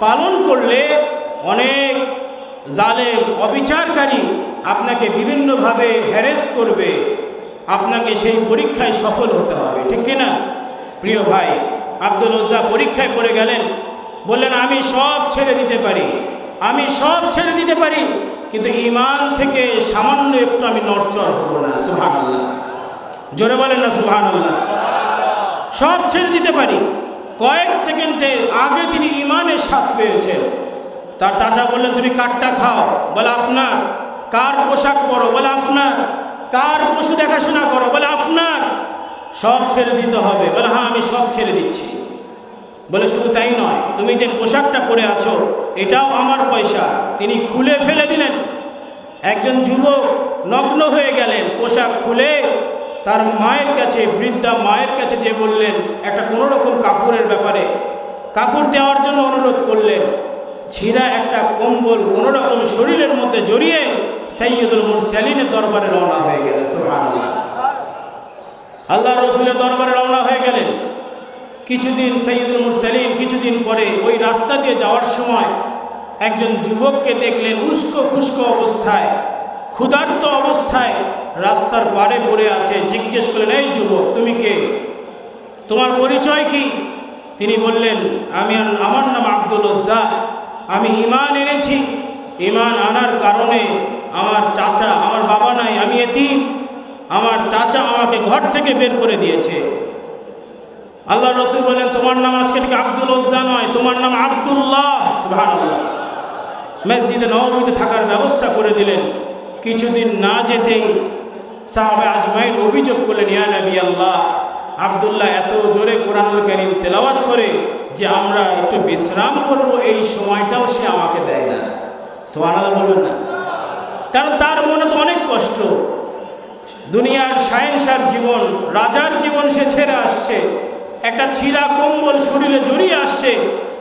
পালন করলে অনেক জালেম অবিচারকারী আপনাকে বিভিন্নভাবে হ্যারেস করবে, আপনাকে সেই পরীক্ষায় সফল হতে হবে, ঠিক কিনা? প্রিয় ভাই, আব্দুল উজ্জা পরীক্ষায় পড়ে গেলেন, বললেন আমি সব ছেড়ে দিতে পারি, আমি সব ছেড়ে দিতে পারি, কিন্তু ঈমান থেকে সামান্য একটু আমি নড়চড় হব না। সুবহানাল্লাহ, জোরে বলেন না সুবহানাল্লাহ। সব ছেড়ে দিতে পারি। কয়েক সেকেন্ডে আগে তিনি ঈমানের স্বাদ পেয়েছেন। তার চাচা বললেন তুমি কাঠটা খাও? বলে আপনার। কার পোশাক পরো? বলে আপনার। কার পশু দেখাশোনা করো? বলে আপনার। সব ছেড়ে দিতে হবে? বলে হ্যাঁ আমি সব ছেড়ে দিচ্ছি। বলে শুধু তাই নয়, তুমি যে পোশাকটা পরে আছো এটাও আমার পয়সা। তিনি খুলে ফেলে দিলেন। একজন যুবক নগ্ন হয়ে গেলেন, পোশাক খুলে তার মায়ের কাছে, বৃদ্ধা মায়ের কাছে যে বললেন একটা কোনো রকম কাপড়ের ব্যাপারে, কাপড় দেওয়ার জন্য অনুরোধ করলেন। ছিঁড়া একটা কম্বল কোনো রকম শরীরের মধ্যে জড়িয়ে সাইয়্যিদুল মুরসালিনের দরবারে রওনা হয়ে গেলেন। সুবহানাল্লাহ, আল্লাহ রসুলের দরবারে রওনা হয়ে গেলেন। কিছুদিন সাইয়্যিদুল মুরসালিন কিছুদিন পরে ওই রাস্তা দিয়ে যাওয়ার সময় একজন যুবককে দেখলেন উস্কো খুস্কো অবস্থায়, ক্ষুধার্ত অবস্থায় রাস্তার পাড়ে পড়ে আছে। জিজ্ঞেস করলেন, এই যুবক তুমি কে? তোমার পরিচয় কি? তিনি বললেন আমার নাম আব্দুল উজ্জা, আমি ঈমান এনেছি। ঈমান আনার কারণে আমার চাচা, আমার বাবা নাই, আমি এতিম, আমার চাচা আমাকে ঘর থেকে বের করে দিয়েছে। আল্লাহ রসুল বলেন তোমার নাম আজকে থেকে আব্দুল উজ্জা নয়, তোমার নাম আব্দুল্লাহ। সুবহানাল্লাহ। মসজিদে নববীতে থাকার ব্যবস্থা করে দিলেন। কিছুদিন না যেতেই সাহাবা আজমাইন অভিযোগ করলেন, ইয়া নবী আল্লাহ, আব্দুল্লাহ এত জোরে কোরআনুল কারীম তেলাওয়াত করে যে আমরা একটু বিশ্রাম করব এই সময়টাও সে আমাকে দেয় না। সুবহানাল্লাহ বলবেন না? কারণ তার মনে তো অনেক কষ্ট। দুনিয়ার শাহেনশার জীবন, রাজার জীবন সে ছেড়ে আসছে, একটা ছিঁড়া কম্বল শরীরে জড়িয়ে আসছে,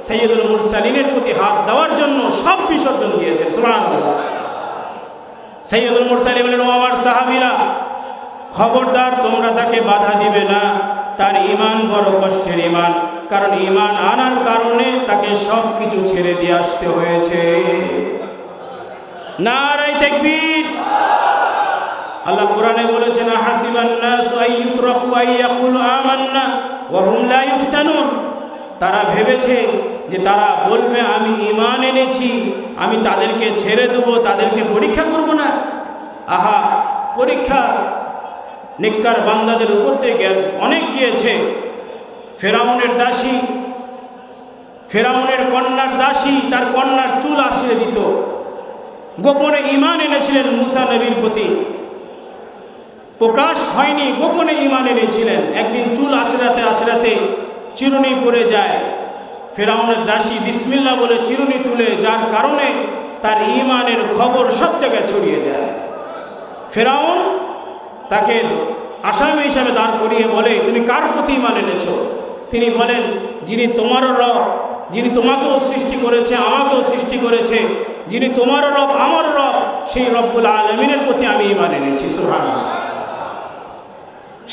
সাইয়্যিদুল মুরসালিনের প্রতি হাত দেওয়ার জন্য সব বিসর্জন দিয়েছেন। সুবহানাল্লাহ। সাইয়্যিদুল মুরসালিন বলেন, ও আমার সাহাবীরা, খবরদার তোমরা তাকে বাধা দিবে না, তার ঈমান বড় কষ্টের ঈমান, কারণ ঈমান আনার কারণে তাকে সব কিছু ছেড়ে দিয়ে আসতে হয়েছে। নারায়ে তাকবীর। আল্লাহ কোরআনে বলেছেন, হাসিবান নাসু আইয়ুতরাকু আইয়াকুলু আমান্না ওয়া হুম লা ইফতানুন। তারা ভেবেছে যে তারা বলবে আমি ঈমান এনেছি, আমি তাদেরকে ছেড়ে দেবো, তাদেরকে পরীক্ষা করব না। আহা, পরীক্ষা নেককার বান্দাদের উপর থেকে অনেক গিয়েছে। ফেরাউনের দাসী, ফেরাউনের কন্যার দাসী তার কন্যার চুল আঁচড়ে দিত। গোপনে ঈমান এনেছিলেন মুসা নবীর প্রতি, প্রকাশ হয়নি, গোপনে ঈমান এনেছিলেন। একদিন চুল আঁচড়াতে আঁচড়াতে চিরুনি পড়ে যায়। ফেরাউনের দাসী বিসমিল্লাহ বলে চিরুনি তুলে, যার কারণে তার ঈমানের খবর সব জায়গায় ছড়িয়ে যায়। ফেরাউন তাকে আসামি হিসাবে দাঁড় করিয়ে বলে, তুমি কার প্রতি ঈমান এনেছো? তিনি বলেন, যিনি তোমারও রব, যিনি তোমাকেও সৃষ্টি করেছে, আমাকেও সৃষ্টি করেছে, যিনি তোমারও রব, আমারও রব, সেই রব্বুল আলামিনের প্রতি আমি ঈমান এনেছি। সুবহানাল্লাহ।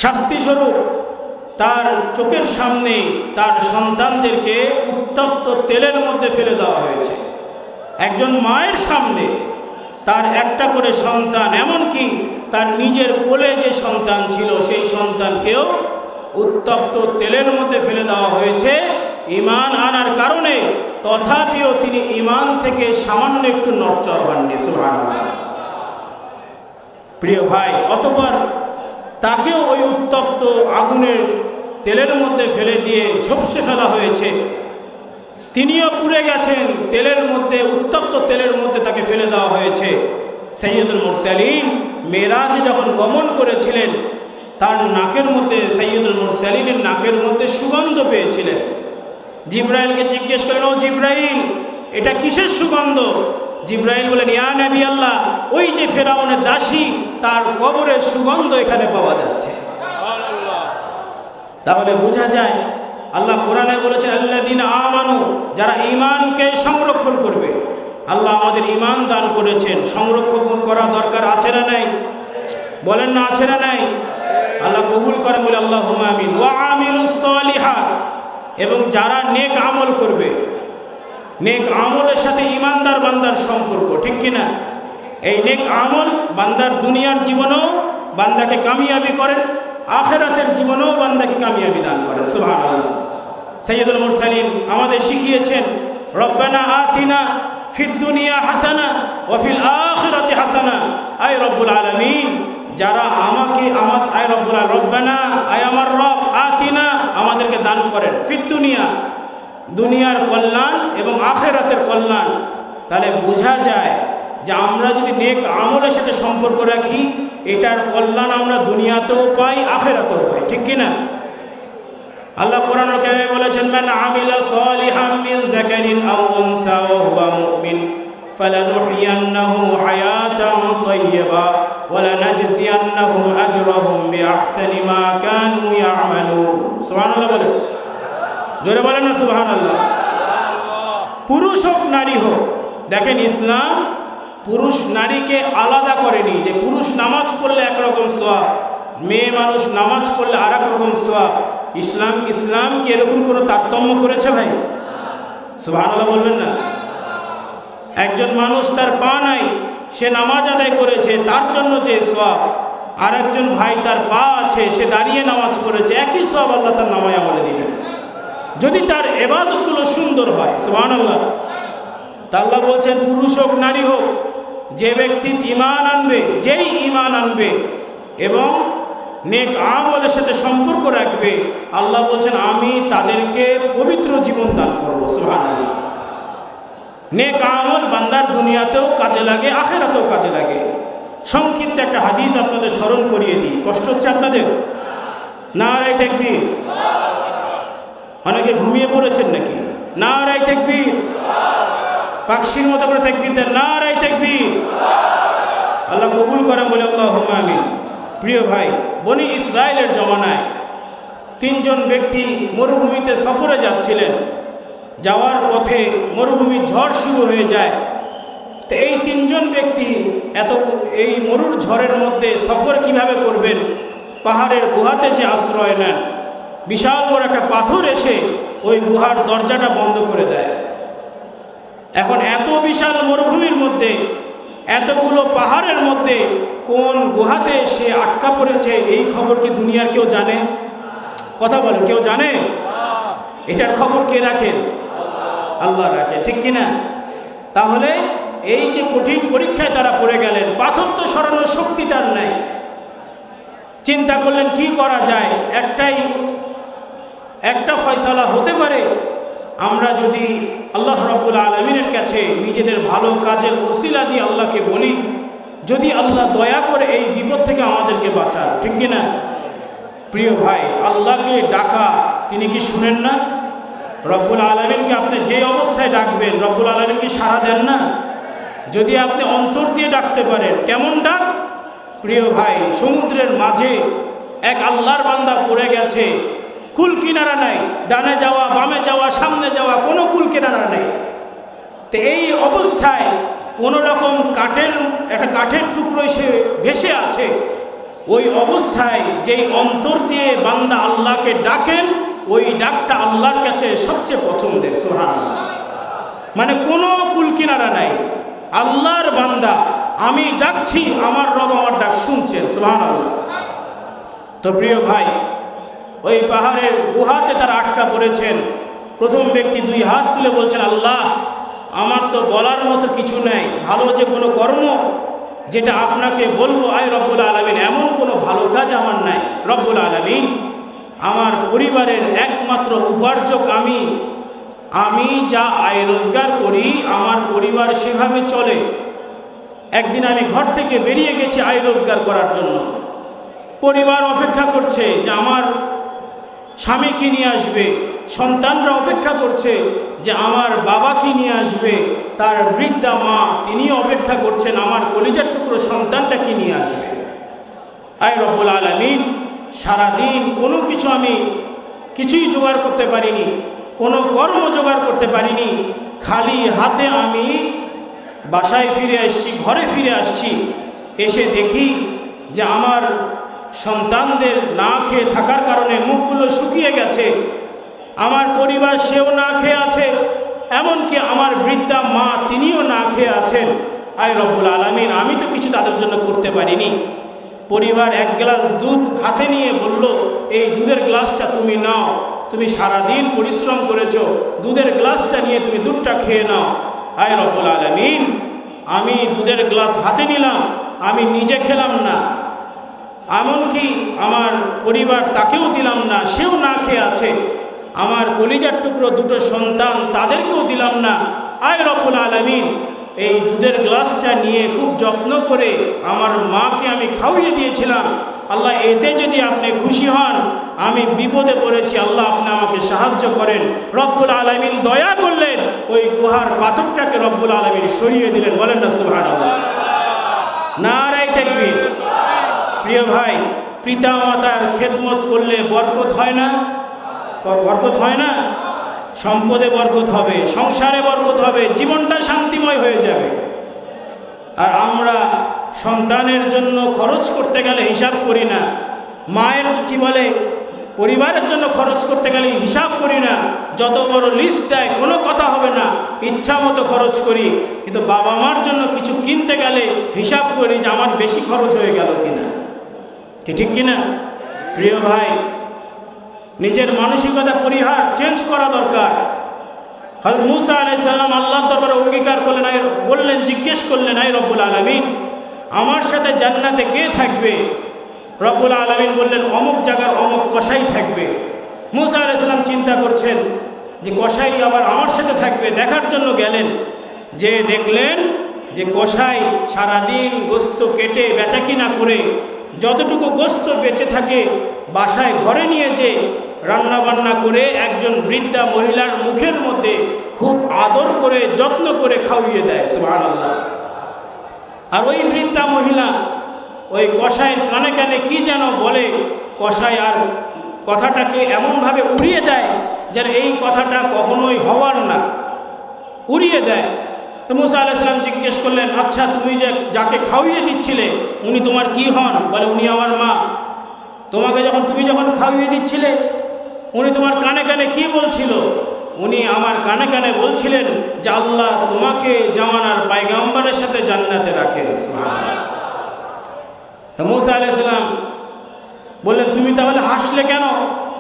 শাস্তিস্বরূপ তার চোখের সামনে তার সন্তানদেরকে উত্তপ্ত তেলের মধ্যে ফেলে দেওয়া হয়েছে। একজন মায়ের সামনে তার একটা করে সন্তান, এমনকি তার নিজের কোলে যে সন্তান ছিল সেই সন্তানকেও উত্তপ্ত তেলের মধ্যে ফেলে দেওয়া হয়েছে ঈমান আনার কারণে। তথাপিও তিনি ঈমান থেকে সামান্য একটু নড়চড় হননি। সুবহানাল্লাহ। প্রিয় ভাই, অতঃপর তাকেও ওই উত্তপ্ত আগুনের তেলের মধ্যে ফেলে দিয়ে ঝপসে ফেলা হয়েছে। তিনিও পুড়ে গেছেন তেলের মধ্যে, উত্তপ্ত তেলের মধ্যে তাকে ফেলে দেওয়া হয়েছে। সাইয়্যিদুল মুরসালিন মেরাজে যখন গমন করেছিলেন, তার নাকের মধ্যে, সাইয়্যিদুল মুরসালিনের নাকের মধ্যে সুগন্ধ পেয়েছিলেন। জিব্রাইলকে জিজ্ঞেস করেন, ও জিব্রাইল, এটা কিসের সুগন্ধ? জিব্রাইল বলেন, ইয়া নবী আল্লাহ, ওই যে ফেরাউনের দাসী, তার কবরের সুগন্ধ এখানে পাওয়া যাচ্ছে। তাহলে বোঝা যায় আল্লাহ কোরআনে বলেছেন, আল্লাযীনা আমানু, যারা ঈমানকে সংরক্ষণ করবে। আল্লাহ আমাদের ঈমান দান করেছেন, সংরক্ষণ করা দরকার আছে না নাই? বলেন না, আছে না নাই? আল্লাহ কবুল করেন, বলে আল্লাহুম্মা আমিন। ওয়া আমিলুস সালিহাত, এবং যারা নেক আমল করবে। নেক আমলের সাথে ঈমানদার বান্দার সম্পর্ক, ঠিক কিনা? এই নেক আমল বান্দার দুনিয়ার জীবনেও বান্দাকে কামিয়াবি করেন, আখিরাতের জীবনেও বান্দাকে কামিয়াবি দান করেন। সুবহানাল্লাহ। সাইয়্যিদুল মুরসালিন আমাদের শিখিয়েছেন, রব্বানা আতিনা ফিদ দুনিয়া হাসানা ওয়া ফিল আখিরাতি হাসানা। আয় রব্বুল আলামিন, যারা আমাকে আয় রব্বুল রব্বানা, আয় আমার রব, আতিনা, আমাদেরকে দান করেন, ফিদ দুনিয়া, দুনিয়ার কল্যাণ এবং আখিরাতের কল্যাণ। তাহলে বোঝা যায় যে আমরা যদি নেক আমলের সাথে সম্পর্ক রাখি, এটার কল্যাণ আমরা দুনিয়াতেও পাই, আখিরাতেও পাই, ঠিক কিনা? আল্লাহ কোরআনুল কারীমে বলেছেন, মান আমিলা সালিহাম মিন যাকারিন আও উনসা ওয়া হুয়া মুমিন ফালানুহইয়ান্নাহু হায়াতান তাইয়্যিবা ওয়া লানাজজিয়ান্নাহুম আজরাহুম বিআহসানি মা কানু ইয়ামালুন। সুবহানাল্লাহ বলেন, জোরে বলেন না সুবহানাল্লাহ। পুরুষ হোক নারী হোক, দেখেন ইসলাম পুরুষ নারীকে আলাদা করেনি, যে পুরুষ নামাজ পড়লে একরকম সওয়াব, মেয়ে মানুষ নামাজ পড়লে আর এক রকম সওয়াব। ইসলাম কি এরকম কোনো তারতম্য করেছে ভাই? সুবহানাল্লাহ বলবেন না? একজন মানুষ তার পা নাই, সে নামাজ আদায় করেছে, তার জন্য যে সওয়াব, আর একজন ভাই তার পা আছে, সে দাঁড়িয়ে নামাজ পড়েছে, একই সওয়াব আল্লাহ তার নামায় আমলে দিবেন, যদি তার ইবাদতগুলো সুন্দর হয়। সুবহানাল্লাহ। তা আল্লাহ বলছেন, পুরুষ হোক নারী হোক, যে ব্যক্তি ঈমান আনবে, যেই ঈমান আনবে এবং নেক আমলের সাথে সম্পর্ক রাখবে, আল্লাহ বলছেন আমি তাদেরকে পবিত্র জীবন দান করব। সুবহানাল্লাহ। নেক আমল বান্দার দুনিয়াতেও কাজে লাগে, আখিরাতেও কাজে লাগে। সংক্ষিপ্ত একটা হাদিস আপনাদের স্মরণ করিয়ে দিই, কষ্ট হচ্ছে আপনাদের? নারায়ে তাকবীর। অনেকে ঘুমিয়ে পড়েছেন নাকি? নারায়ে তাকবীর। পাখির মতো করে তাকবীর দেন, নারায়ে তাকবীর। আল্লাহ কবুল করেন, বলে আল্লাহুম্মা আমিন। প্রিয় ভাই, বনি ইসরায়েলের জমানায় তিনজন ব্যক্তি মরুভূমিতে সফরে যাচ্ছিলেন। যাওয়ার পথে মরুভূমির ঝড় শুরু হয়ে যায়। তো এই তিনজন ব্যক্তি এই মরুর ঝড়ের মধ্যে সফর কিভাবে করবেন? পাহাড়ের গুহাতে যে আশ্রয় নেন, বিশাল বড় একটা পাথর এসে ওই গুহার দরজাটা বন্ধ করে দেয়। এখন এত বিশাল মরুভূমির মধ্যে, এতগুলো পাহাড়ের মধ্যে কোন গুহাতে সে আটকা পড়েছে, এই খবর কি দুনিয়ার কেউ জানে? কথা বলেন, কেউ জানে? এটার খবর কে রাখেন? আল্লাহ রাখেন, ঠিক কিনা? তাহলে এই যে কঠিন পরীক্ষায় তারা পড়ে গেলেন, পাথর তো সরানোর শক্তি তার নাই। চিন্তা করলেন কি করা যায়। একটা ফয়সালা হতে পারে, আমরা যদি আল্লাহ রাব্বুল আলামিনের কাছে নিজেদের ভালো কাজের ওসিলা দিয়ে আল্লাহকে বলি, যদি আল্লাহ দয়া করে এই বিপদ থেকে আমাদেরকে বাঁচান, ঠিক কিনা? প্রিয় ভাই, আল্লাহকে ডাকা তিনি কি শুনেন না? রব্বুল আলামিনকে আপনি যে অবস্থায় ডাকবেন, রব্বুল আলামিন কি সাড়া দেন না? যদি আপনি অন্তর দিয়ে ডাকতে পারেন, কেমন ডাক? প্রিয় ভাই, সমুদ্রের মাঝে এক আল্লাহর বান্দা পড়ে গেছে, কুল কিনারা নাই, ডানে যাওয়া বামে যাওয়া সামনে যাওয়া কোনো কুল কিনারা নেই। তো এই অবস্থায় কোনো রকম একটা কাঠের টুকরো সে ভেসে আছে। ওই অবস্থায় যেই অন্তর দিয়ে বান্দা আল্লাহকে ডাকেন, ওই ডাকটা আল্লাহর কাছে সবচেয়ে পছন্দের। সুবহানাল্লাহ। মানে কোনো কুল কিনারা নাই, আল্লাহর বান্দা, আমি ডাকছি, আমার রব আমার ডাক শুনছেন। সুবহানাল্লাহ। তো প্রিয় ভাই, ওই পাহাড়ের গুহাতে তারা আটকা পড়েছেন। প্রথম ব্যক্তি 2 হাত তুলে বলছেন, আল্লাহ, আমার তো বলার মতো কিছু নাই, ভালো যে কোনো কর্ম যেটা আপনাকে বলবো, আয় রব্বুল আলামিন, এমন কোনো ভালো কাজ আমার নাই। রব্বুল আলামিন, আমার পরিবারের একমাত্র উপার্জক আমি যা আয় রোজগার করি আমার পরিবার সেভাবে চলে। একদিন আমি ঘর থেকে বেরিয়ে গেছি আয় রোজগার করার জন্য, পরিবার অপেক্ষা করছে যে আমার স্বামী কি নিয়ে আসবে, সন্তানরা অপেক্ষা করছে যে আমার বাবা কি নিয়ে আসবে, তার বৃদ্ধা মা তিনি অপেক্ষা করছেন আমার কলিজার টুকরো সন্তানটা কি নিয়ে আসবে। আয় রব্বুল আলামিন, সারাদিন কোনো কিছু আমি কিছুই জোগাড় করতে পারিনি, কোনো কর্ম জোগাড় করতে পারিনি, খালি হাতে আমি বাসায় ফিরে আসছি, ঘরে ফিরে আসছি। এসে দেখি যে আমার সন্তানদের না খেয়ে থাকার কারণে মুখগুলো শুকিয়ে গেছে, আমার পরিবার সেও না খেয়ে আছে, এমনকি আমার বৃদ্ধা মা তিনিও না খেয়ে আছেন। আয় রব্বুল আলামিন, আমি তো কিছু তাদের জন্য করতে পারিনি। পরিবার 1 গ্লাস দুধ হাতে নিয়ে বলল, এই দুধের গ্লাসটা তুমি নাও, তুমি সারাদিন পরিশ্রম করেছো, দুধের গ্লাসটা নিয়ে তুমি দুধটা খেয়ে নাও। আয় রব্বুল আলামিন, আমি দুধের গ্লাস হাতে নিলাম, আমি নিজে খেলাম না, এমনকি আমার পরিবার তাকেও দিলাম না, সেও না খেয়ে আছে। আমার কলিজার টুকরো 2টো সন্তান, তাদেরকেও দিলাম না। আয় রব্বুল আলামিন, এই দুধের গ্লাসটা নিয়ে খুব যত্ন করে আমার মাকে আমি খাওয়িয়ে দিয়েছিলাম। আল্লাহ, এতে যদি আপনি খুশি হন, আমি বিপদে পড়েছি, আল্লাহ আপনি আমাকে সাহায্য করেন। রব্বুল আলামিন দয়া করলেন, ওই গুহার পাথরটাকে রব্বুল আলামিন সরিয়ে দিলেন। বলেন না সুবহানাল্লাহ। নারায়ে তাকবীর। প্রিয় ভাই, পিতা মাতার খেদমত করলে বরকত হয় না? বরকত হয় না? সম্পদে বরকত হবে, সংসারে বরকত হবে, জীবনটা শান্তিময় হয়ে যাবে। আর আমরা সন্তানের জন্য খরচ করতে গেলে হিসাব করি না, মায়ের কি বলে পরিবারের জন্য খরচ করতে গেলে হিসাব করি না, যত বড় লিস্ট দেয় কোনো কথা হবে না, ইচ্ছা মতো খরচ করি। কিন্তু বাবা মার জন্য কিছু কিনতে গেলে হিসাব করি যে আমার বেশি খরচ হয়ে গেল কিনা। ঠিক কিনা? প্রিয় ভাই, নিজের মানসিকতা চেঞ্জ করা দরকার। হযরত মূসা আলাইহিস সালাম আল্লাহর দরবারে অঙ্গীকার করলেন, বললেন, জিজ্ঞেস করলেন, আয় রব্বুল আলামিন, আমার সাথে জান্নাতে কে থাকবে? রব্বুল আলামিন বললেন, অমুক জায়গার অমুক কসাই থাকবে। মূসা আলাইহিস সালাম চিন্তা করছেন যে কসাই আবার আমার সাথে থাকবে, দেখার জন্য গেলেন। যে দেখলেন যে কসাই সারাদিন গোস্ত কেটে বেচাকিনা করে যতটুকু গোস্ত বেঁচে থাকে বাসায় ঘরে নিয়ে যে রান্না বান্না করে একজন বৃদ্ধা মহিলার মুখের মধ্যে খুব আদর করে যত্ন করে খাওয়িয়ে দেয়। সুবহানাল্লাহ। আর ওই বৃদ্ধা মহিলা ওই কসাইয়ের কানে কানে কি যেন বলে, কসাই আর কথাটাকে এমনভাবে উড়িয়ে দেয় যেন এই কথাটা কখনোই হওয়ার না, উড়িয়ে দেয়। তো মূসা আলাইহিস সালাম জিজ্ঞেস করলেন, আচ্ছা তুমি যে যাকে খাওয়িয়ে দিচ্ছিলে উনি তোমার কি হন? বলে, উনি আমার মা। তুমি যখন খাওয়িয়ে দিচ্ছিলে উনি তোমার কানে কানে কি বলছিল? উনি আমার কানে কানে বলছিলেন যে আল্লাহ তোমাকে জামানার পয়গম্বরের সাথে জান্নাতে রাখেন। সুবহানাল্লাহ। মূসা আলাইহিস সালাম বললেন, তুমি তাহলে হাসলে কেন?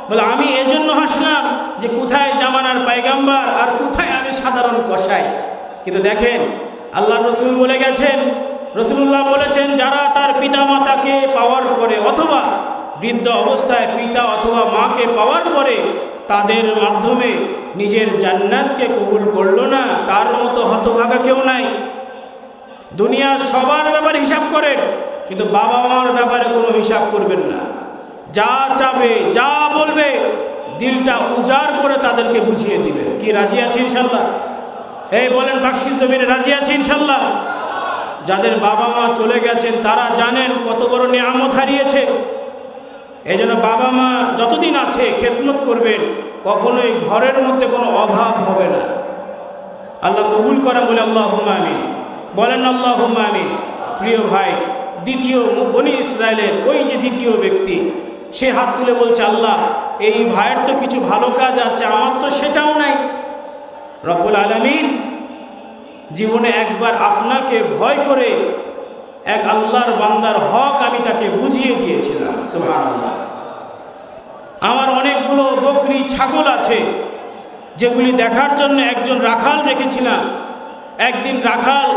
বলে, আমি এজন্য হাসলাম যে কোথায় জামানার পয়গম্বর আর কোথায় আমি সাধারণ কসাই। কিন্তু দেখেন, আল্লাহ রসুল বলে গেছেন, রসুল্লাহ বলেছেন, যারা তার পিতা মাতাকে পাওয়ার পরে অথবা বৃদ্ধ অবস্থায় পিতা অথবা মাকে পাওয়ার পরে তাদের মাধ্যমে নিজের জান্নাতকে কবুল করলো না, তার মতো হতভাগা কেউ নাই। দুনিয়ার সবার ব্যাপারে হিসাব করেন, কিন্তু বাবা মার ব্যাপারে কোনো হিসাব করবেন না। যা চাবে, যা বলবে, দিলটা উজাড় করে তাদেরকে বুঝিয়ে দিবেন। কি রাজি আছি ইনশাল্লাহ? এই বলেন, বাকশিশ জমিনে রাজি আছি ইনশাল্লাহ? যাদের বাবা মা চলে গেছেন তারা জানেন কত বড় নিয়ামত হারিয়েছে। এই জন্য বাবা মা যতদিন আছে খেদমত করবেন, কখনোই ঘরের মধ্যে কোনো অভাব হবে না। আল্লাহ কবুল করেন বলে আল্লাহুম্মা আমিন, বলেন আল্লাহুম্মা আমিন। প্রিয় ভাই, দ্বিতীয় বনি ইসরায়েলের ওই যে দ্বিতীয় ব্যক্তি, সে হাত তুলে বলছে, আল্লাহ এই ভাইয়ের তো কিছু ভালো কাজ আছে, আমার তো সেটাও নাই। রব্বুল আলামিন জীবনে একবার আপনাকে ভয় করে এক আল্লাহর বান্দার হক আমি তাকে বুঝিয়ে দিয়েছিলাম। সুবহানাল্লাহ। আমার অনেকগুলো বকরি ছাগল আছে যেগুলি দেখার জন্য একজন রাখাল রেখেছিলাম। একদিন রাখাল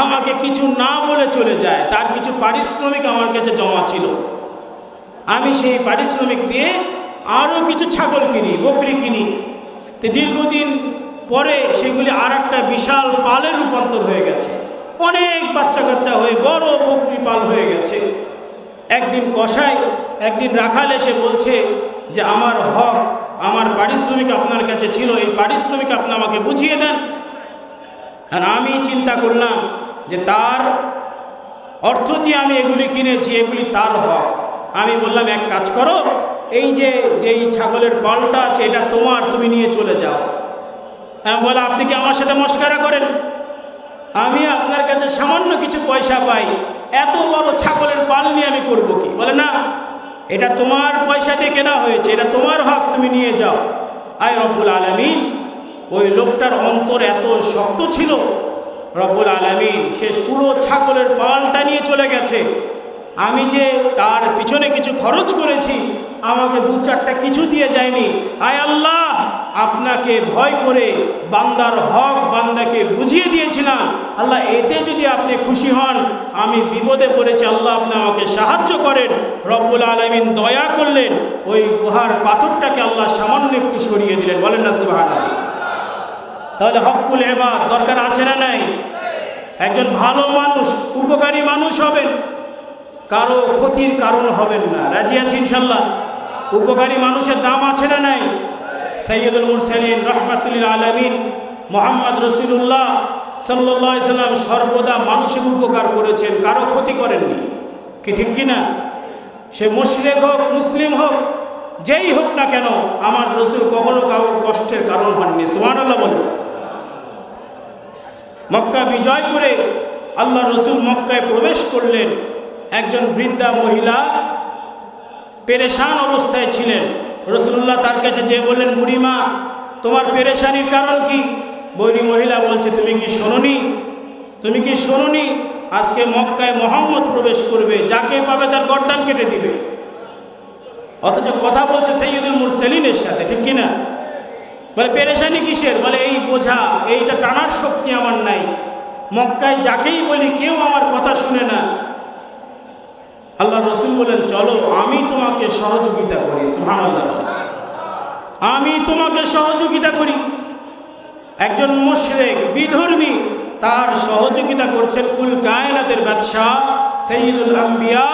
আমাকে কিছু না বলে চলে যায়, তার কিছু পারিশ্রমিক আমার কাছে জমা ছিল। আমি সেই পারিশ্রমিক দিয়ে আরও কিছু ছাগল কিনি, বকরি কিনি। তো দীর্ঘদিন পরে সেগুলি আর একটা বিশাল পালে রূপান্তর হয়ে গেছে, অনেক বাচ্চা কাচ্চা হয়ে বড় বকরি পাল হয়ে গেছে। একদিন কসাই, একদিন রাখাল এসে বলছে যে আমার হক, আমার পারিশ্রমিক আপনার কাছে ছিল, এই পারিশ্রমিক আপনি আমাকে বুঝিয়ে দেন। আর আমি চিন্তা করলাম যে তার অর্থ দিয়ে আমি এগুলি কিনেছি, এগুলি তার হক। আমি বললাম এক কাজ করো, এই যে যেই ছাগলের পালটা আছে এটা তোমার, তুমি নিয়ে চলে যাও। হ্যাঁ, বলে আপনি কি আমার সাথে মশকরা করেন? আমি আপনার কাছে সামান্য কিছু পয়সা পাই, এত বড় ছাগলের পাল নিয়ে আমি করব কি? বলে না, এটা তোমার পয়সা দিয়ে কেনা হয়েছে, এটা তোমার হক, তুমি নিয়ে যাও। আয় রব্বুল আলামিন, ওই লোকটার অন্তর এত শক্ত ছিল, রব্বুল আলামিন শেষ পুরো ছাগলের পালটা নিয়ে চলে গেছে। আমি যে তার পিছনে কিছু খরচ করেছি, আমাকে দু চারটা কিছু দিয়ে যায়নি। আয় আল্লাহ, আপনাকে ভয় করে বান্দার হক বান্দাকে বুঝিয়ে দিয়েছিলাম। আল্লাহ, এতে যদি আপনি খুশি হন, আমি বিপদে পড়েছি, আল্লাহ আপনি আমাকে সাহায্য করেন। রব্বুল আলামিন দয়া করলেন, ওই গুহার পাথরটাকে আল্লাহ সামান্য একটু সরিয়ে দিলেন। বলেন না সুবহানাল্লাহ। তাহলে হকুল ইবাদ দরকার আছে না নাই? একজন ভালো মানুষ, উপকারী মানুষ হবেন, কারো ক্ষতির কারণ হবেন না। রাজি আছি ইনশাল্লাহ? উপকারী মানুষের দাম আছে না নাই? সাইয়্যিদুল মুরসালিন রাহমাতুল আলামিন মুহাম্মদ রাসূলুল্লাহ সাল্লাল্লাহু আলাইহি সাল্লাম সর্বদা মানুষের উপকার করেছেন, কারো ক্ষতি করেননি। কি ঠিক কিনা? সে মুশরিক হোক, মুসলিম হোক, যেই হোক না কেন, আমার রাসূল কখনো কারো কষ্টের কারণ হননি। সুবহানাল্লাহ বলেন। মক্কা বিজয় করে আল্লাহ রাসূল মক্কায় প্রবেশ করলেন। একজন বৃদ্ধা মহিলা পেরেশান অবস্থায় ছিলেন। রাসূলুল্লাহ তার কাছে যেয়ে বললেন, বুড়িমা, তোমার পেরেশানির কারণ কি? বুড়ি মহিলা বলছে, তুমি কি শোনোনি? তুমি কি শোনোনি? আজকে মক্কায় মুহাম্মদ প্রবেশ করবে, যাকে পাবে তার গর্দান কেটে দিবে। অথচ কথা বলছে সাইয়্যিদুল মুরসালিনের সাথে, ঠিক কিনা? বলে পেরেশানি কিসের? বলে এই বোঝা, এইটা টানার শক্তি আমার নাই। মক্কায় যাকেই বলি কেউ আমার কথা শুনে না। আল্লাহ রাসূল বলেন, চলো আমি তোমাকে সহযোগিতা করি। সুবহানাল্লাহ। আমি তোমাকে সহযোগিতা করি। একজন মুশরিক, বিধর্মী, তার সহযোগিতা করছেন কুল কায়নাতের বাদশা সাইয়্যিদুল আম্বিয়া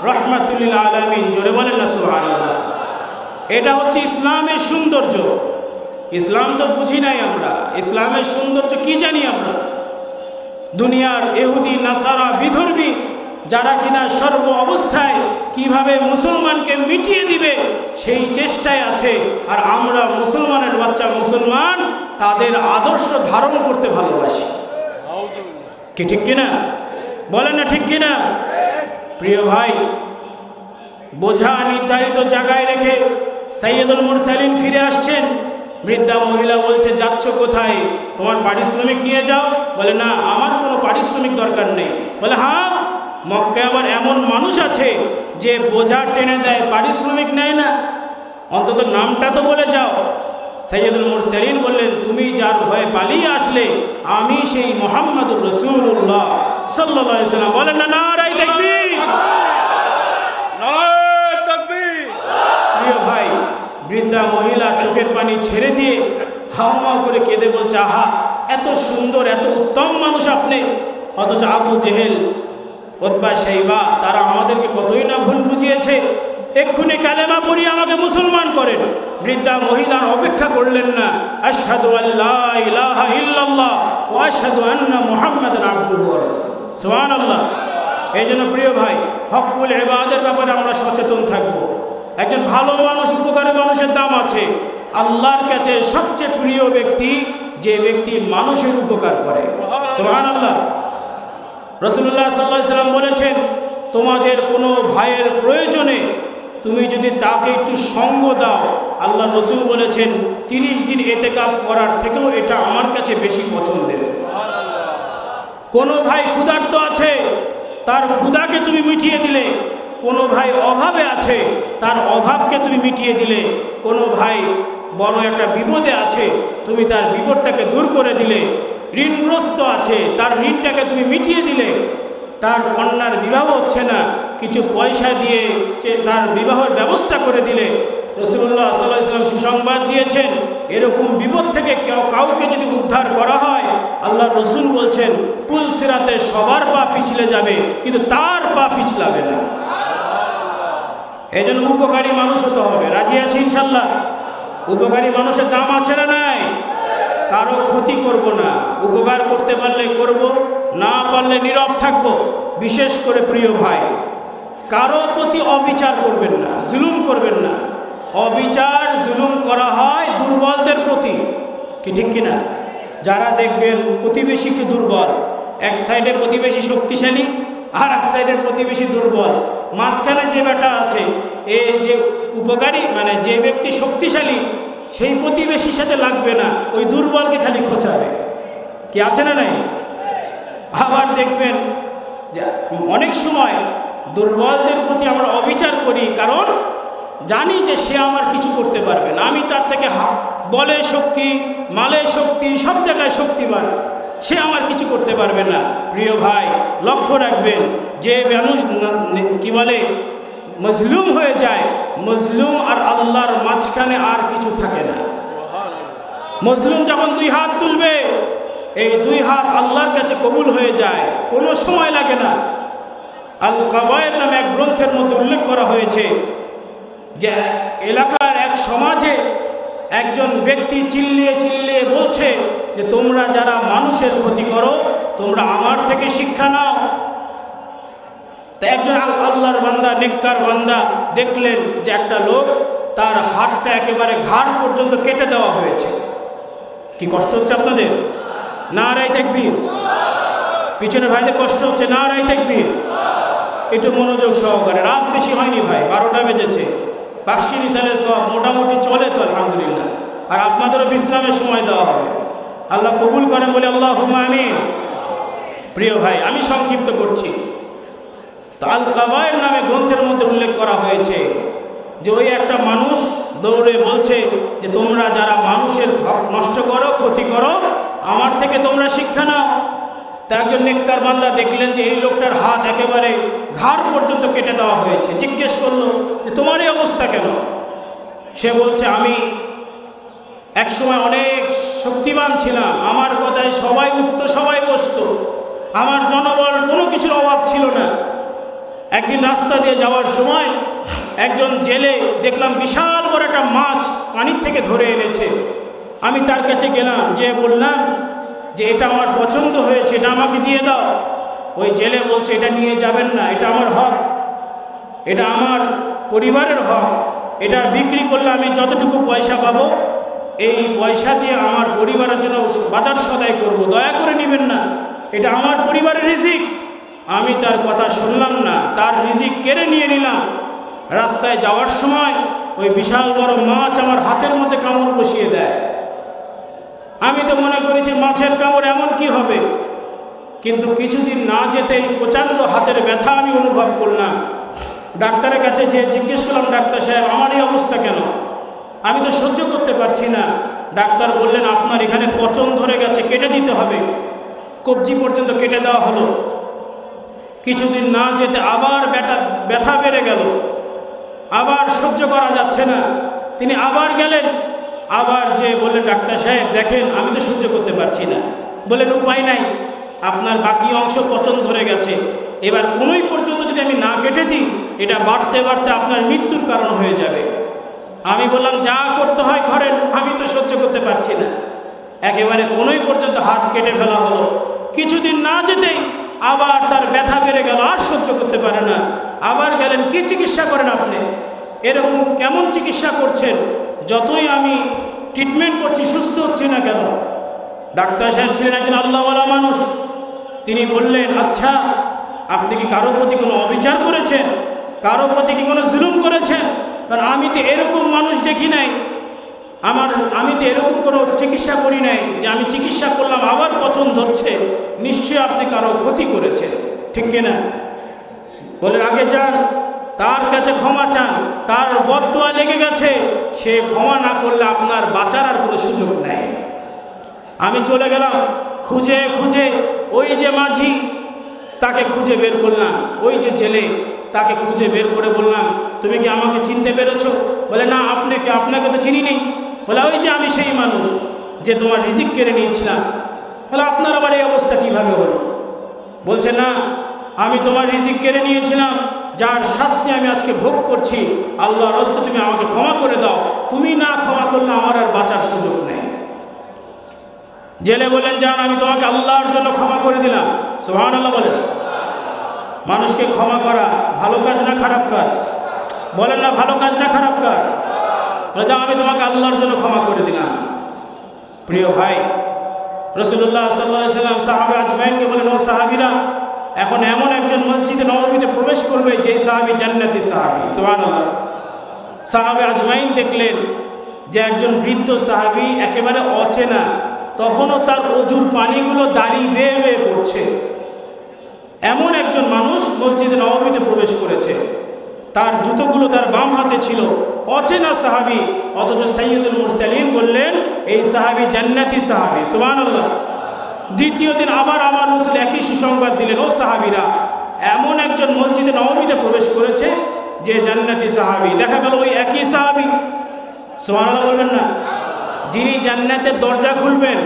রাহমাতুল আলামিন। জোরে বলেন না সুবহানাল্লাহ। এটা হচ্ছে ইসলামের সৌন্দর্য। ইসলাম তো বুঝি নাই আমরা, ইসলামের সৌন্দর্য কি জানি আমরা? দুনিয়ার ইহুদি, নাসারা, বিধর্মী যারা কিনা সর্ব অবস্থায় কিভাবে মুসলমানকে মিটিয়ে দিবে সেই চেষ্টায় আছে, আর আমরা মুসলমানের বাচ্চা মুসলমান তাদের আদর্শ ধারণ করতে ভালোবাসি। কি ঠিক কিনা? বলেন না ঠিক কিনা? প্রিয় ভাই, বোঝা নির্ধারিত জায়গায় রেখে সাইয়্যিদুল মুরসালিন ফিরে আসছেন। বৃদ্ধা মহিলা বলছে, যাচ্ছ কোথায়? তোমার পারিশ্রমিক নিয়ে যাও। বলে না, আমার কোনো পারিশ্রমিক দরকার নেই। বলে হ্যাঁ, মক্কায় আবার এমন মানুষ আছে যে বোঝা টেনে দেয়, পারিশ্রমিক নেয় না, অন্তত নামটা তো বলে যাও। সাইয়্যিদুল মুরসালিন বললেন, তুমি যার ভয়ে পালিয়ে আসলে, আমি সেই মুহাম্মদুর রাসূলুল্লাহ সাল্লাল্লাহু আলাইহি ওয়াসাল্লাম। বলেন না নারায়ে তাকবীর, নারায়ে তাকবীর। প্রিয় ভাই, বৃদ্ধা মহিলা চোখের পানি ছেড়ে দিয়ে হাওয়া করে কেঁদে বলছে, আহা, এত সুন্দর, এত উত্তম মানুষ আপনি, অথচ আবু জেহেল, উতবা, শাইবা তারা আমাদেরকে কতই না ভুল বুঝিয়েছে। এক্ষুনি কালেমা পড়িয়ে আমাকে মুসলমান করেন। বৃদ্ধা মহিলার অপেক্ষা করলেন না। আশহাদু আল্লা ইলাহা ইল্লাল্লাহ ওয়া আশহাদু আন্না মুহাম্মাদান আবদুহু ওয়া রাসূলুহু। সুবহানাল্লাহ। এই জন্য প্রিয় ভাই, হকুল ইবাদের ব্যাপারে আমরা সচেতন থাকব। একজন ভালো মানুষ, উপকারী মানুষের দাম আছে। আল্লাহর কাছে সবচেয়ে প্রিয় ব্যক্তি যে ব্যক্তি মানুষের উপকার করে। সুবহানাল্লাহ। রাসূলুল্লাহ সাল্লাল্লাহু আলাইহি ওয়াসাল্লাম বলেছেন, তোমাদের কোনো ভাইয়ের প্রয়োজনে তুমি যদি তাকে একটু সঙ্গ দাও, আল্লাহ রসুল বলেছেন 30 দিন ইতিকাফ করার থেকেও এটা আমার কাছে বেশি পছন্দের। কোনো ভাই ক্ষুধার্ত আছে, তার ক্ষুধাকে তুমি মিটিয়ে দিলে। কোনো ভাই অভাবে আছে, তার অভাবকে তুমি মিটিয়ে দিলে। কোনো ভাই বড় একটা বিপদে আছে, তুমি তার বিপদটাকে দূর করে দিলে। ঋণগ্রস্ত আছে, তার ঋণটাকে তুমি মিটিয়ে দিলে। তার কন্যার বিবাহ হচ্ছে না, কিছু পয়সা দিয়ে তার বিবাহের ব্যবস্থা করে দিলে। রাসূলুল্লাহ সাল্লাল্লাহু আলাইহি ওয়াসাল্লাম সুসংবাদ দিয়েছেন, এরকম বিপদ থেকে কাউকে যদি উদ্ধার করা হয়, আল্লাহ রসুল বলছেন পুল সিরাতে সবার পা পিছলে যাবে, কিন্তু তার পা পিছলাবে না। এই জন্য উপকারী মানুষ হতে হবে। রাজি আছি ইনশাল্লাহ? উপকারী মানুষের দাম আছে না নাই? কারো ক্ষতি করব না, উপকার করতে পারলে করব, না পারলে নীরব থাকব। বিশেষ করে প্রিয় ভাই, কারো প্রতি অবিচার করবেন না, জুলুম করবেন না। অবিচার জুলুম করা হয় দুর্বলদের প্রতি, কি ঠিক কিনা? যারা দেখবেন প্রতিবেশীকে দুর্বল, এক সাইডে প্রতিবেশী শক্তিশালী, আর এক সাইডের প্রতিবেশী দুর্বল, মাঝখানে যে ব্যাটা আছে, এই যে উপকারী মানে যে ব্যক্তি শক্তিশালী, সেই প্রতিবেশীর সাথে লাগবে না, ওই দুর্বলকে খালি খোঁচাবে। কি আছে না নাই? আবার দেখবেন যে অনেক সময় দুর্বলদের প্রতি আমরা অবিচার করি, কারণ জানি যে সে আমার কিছু করতে পারবে না। আমি তার থেকে বলে শক্তি, মালে শক্তি, সব জায়গায় শক্তিবান, সে আমার কিছু করতে পারবে না। প্রিয় ভাই, লক্ষ্য রাখবেন, যে মানুষ কি বলে মজলুম হয়ে যায়, মজলুম আর আল্লাহর মাঝখানে আর কিছু থাকে না। মজলুম যখন 2 হাত তুলবে, এই 2 হাত আল্লাহর কাছে কবুল হয়ে যায়, কোনো সময় লাগে না। আল কাবায়ের নামে এক গ্রন্থের মধ্যে উল্লেখ করা হয়েছে যে এলাকার এক সমাজে একজন ব্যক্তি চিল্লিয়ে চিল্লিয়ে বলছে যে তোমরা যারা মানুষের ক্ষতি করো, তোমরা আমার থেকে শিক্ষা নাও। তা একজন আল্লাহর বান্দা, নেককার বান্দা দেখলেন যে একটা লোক, তার হাতটা একেবারে ঘাড় পর্যন্ত কেটে দেওয়া হয়েছে। কি কষ্ট হচ্ছে আপনাদের? নারায়ে তাকবীর। পিছনে ভাইদের কষ্ট হচ্ছে? নারায়ে তাকবীর। একটু মনোযোগ সহকারে। রাত বেশি হয়নি ভাই, 12টা বেজেছে। বাক্সি মিসালে সব মোটামুটি চলে তো আলহামদুলিল্লাহ। আর আপনাদেরও বিশ্রামের সময় দেওয়া হবে। আল্লাহ কবুল করেন বলে আল্লাহুম্মা আমিন। প্রিয় ভাই, আমি সংক্ষিপ্ত করছি। তো আল কাবায়ের নামে গ্রন্থের মধ্যে উল্লেখ করা হয়েছে যে ওই একটা মানুষ দৌড়ে বলছে যে তোমরা যারা মানুষের হক নষ্ট করো, ক্ষতি করো, আমার থেকে তোমরা শিক্ষা নাও। তা একজন নেককার বান্দা দেখলেন যে এই লোকটার হাত একেবারে ঘাড় পর্যন্ত কেটে দেওয়া হয়েছে। জিজ্ঞেস করলো যে তোমার এই অবস্থা কেন? সে বলছে আমি একসময় অনেক শক্তিমান ছিলাম, আমার কথায় সবাই উঠতো, সবাই বসতো, আমার জনবল কোনো কিছুর অভাব ছিল না। একদিন রাস্তা দিয়ে যাওয়ার সময় একজন জেলে দেখলাম বিশাল বড় একটা মাছ পানির থেকে ধরে এনেছে। আমি তার কাছে গেলাম, যে বললাম যে এটা আমার পছন্দ হয়েছে, এটা আমাকে দিয়ে দাও। ওই জেলে বলছে এটা নিয়ে যাবেন না, এটা আমার হক, এটা আমার পরিবারের হক, এটা বিক্রি করলে আমি যতটুকু পয়সা পাবো, এই পয়সা দিয়ে আমার পরিবারের জন্য বাজার সদাই করব, দয়া করে নেবেন না, এটা আমার পরিবারের রিজিক। আমি তার কথা শুনলাম না, তার রিজিক কেড়ে নিয়ে নিলাম। রাস্তায় যাওয়ার সময় ওই বিশাল বড় মাছ আমার হাতের মধ্যে কামড় বসিয়ে দেয়। আমি তো মনে করেছি মাছের কামড় এমন কি হবে, কিন্তু কিছুদিন না যেতেই প্রচণ্ড হাতের ব্যথা আমি অনুভব করলাম। ডাক্তারের কাছে যে জিজ্ঞেস করলাম, ডাক্তার সাহেব আমার এই অবস্থা কেন? আমি তো সহ্য করতে পারছি না। ডাক্তার বললেন আপনার এখানে পচন ধরে গেছে, কেটে দিতে হবে। কবজি পর্যন্ত কেটে দেওয়া হলো। কিছুদিন না যেতে আবার ব্যথা বেড়ে গেল, আবার সহ্য করা যাচ্ছে না। তিনি আবার গেলেন, আবার যে বললেন ডাক্তার সাহেব দেখেন আমি তো সহ্য করতে পারছি না। বললেন উপায় নাই, আপনার বাকি অংশ পচন ধরে গেছে, এবার কোনোই পর্যন্ত যদি আমি না কেটে দিই, এটা বাড়তে বাড়তে আপনার মৃত্যুর কারণ হয়ে যাবে। আমি বললাম যা করতে হয় করেন, আমি তো সহ্য করতে পারছি না। একেবারে কোনোই পর্যন্ত হাত কেটে ফেলা হলো। কিছুদিন না যেতেই আবার তার ব্যথা বেড়ে গেল, আর সহ্য করতে পারে না। আবার গেলেন, কি চিকিৎসা করেন আপনি? এরকম কেমন চিকিৎসা করছেন? যতই আমি ট্রিটমেন্ট করছি সুস্থ হচ্ছি না কেন? ডাক্তার সাহেব ছিলেন একজন আল্লাহওয়ালা মানুষ। তিনি বললেন, আচ্ছা আপনি কি কারো প্রতি কোনো অবিচার করেছেন? কারো প্রতি কি কোনো জুলুম করেছেন? কারণ আমি তো এরকম মানুষ দেখি নাই, আমি তো এরকম কোনো চিকিৎসা করি নাই যে আমি চিকিৎসা করলাম আবার পচন ধরছে, নিশ্চয়ই আপনি কারো ক্ষতি করেছেন, ঠিক কিনা? বলে আগে যান, তার কাছে ক্ষমা চান, তার বদদোয়া লেগে গেছে, সে ক্ষমা না করলে আপনার বাঁচার আর কোনো সুযোগ নেই। আমি চলে গেলাম খুঁজে খুঁজে, ওই যে মাঝি তাকে খুঁজে বের করলাম, ওই যে জেলে তাকে খুঁজে বের করে বললাম, তুমি কি আমাকে চিনতে পেরেছো? বলে না, আপনাকে তো চিনি নেই। বলে ওই যে আমি সেই মানুষ যে তোমার রিজিক কেড়ে নিয়েছিলাম। বলে আপনার আবার এই অবস্থা কীভাবে হলো? বলছে না, আমি তোমার রিজিক কেড়ে নিয়েছিলাম, যার শাস্তি আমি আজকে ভোগ করছি। আল্লাহর রাস্তায় তুমি আমাকে ক্ষমা করে দাও, তুমি না ক্ষমা করলে আমার আর বাঁচার সুযোগ নেই। জেলে বললেন, যান, আমি তোমাকে আল্লাহর জন্য ক্ষমা করে দিলাম। সুবহানাল্লাহ বলেন। মানুষকে ক্ষমা করা ভালো কাজ না খারাপ কাজ? বলেন না, ভালো কাজ না খারাপ কাজ? যাও, আমি তোমাকে আল্লাহর জন্য ক্ষমা করে দিলাম। প্রিয় ভাই, রাসূলুল্লাহ সাল্লাল্লাহু আলাইহি ওয়াসাল্লাম সাহাবা আজমাইনকে বলেন, ও সাহাবীরা, এখন এমন একজন মসজিদে নববীতে প্রবেশ করবে যে সাহাবী জান্নাতি সাহাবী। সুবহানাল্লাহ। সাহাবা আজমাইন দেখলেন যে একজন বৃদ্ধ সাহাবী একেবারে অচেনা, তখনও তার অজুর পানিগুলো দাড়ি বেয়ে বেয়ে পড়ছে। এমন একজন মানুষ মসজিদে নববীতে প্রবেশ করেছে, তার জুতোগুলো তার বাম হাতে ছিল, অচেনা সাহাবী, অথচ সাইয়্যিদুল মুরসালিন বললেন এই সাহাবী জান্নাতি সাহাবী। সুবহানাল্লাহ। দ্বিতীয় দিন আবার আমার রাসূল একই সুসংবাদ দিলেন, ও সাহাবীরা, এমন একজন মসজিদে নববীতে প্রবেশ করেছে যে জান্নাতি সাহাবী। দেখা গেল ওই একই সাহাবী। সুবহানাল্লাহ বলবেন না? যিনি জান্নাতের দরজা খুলবেন,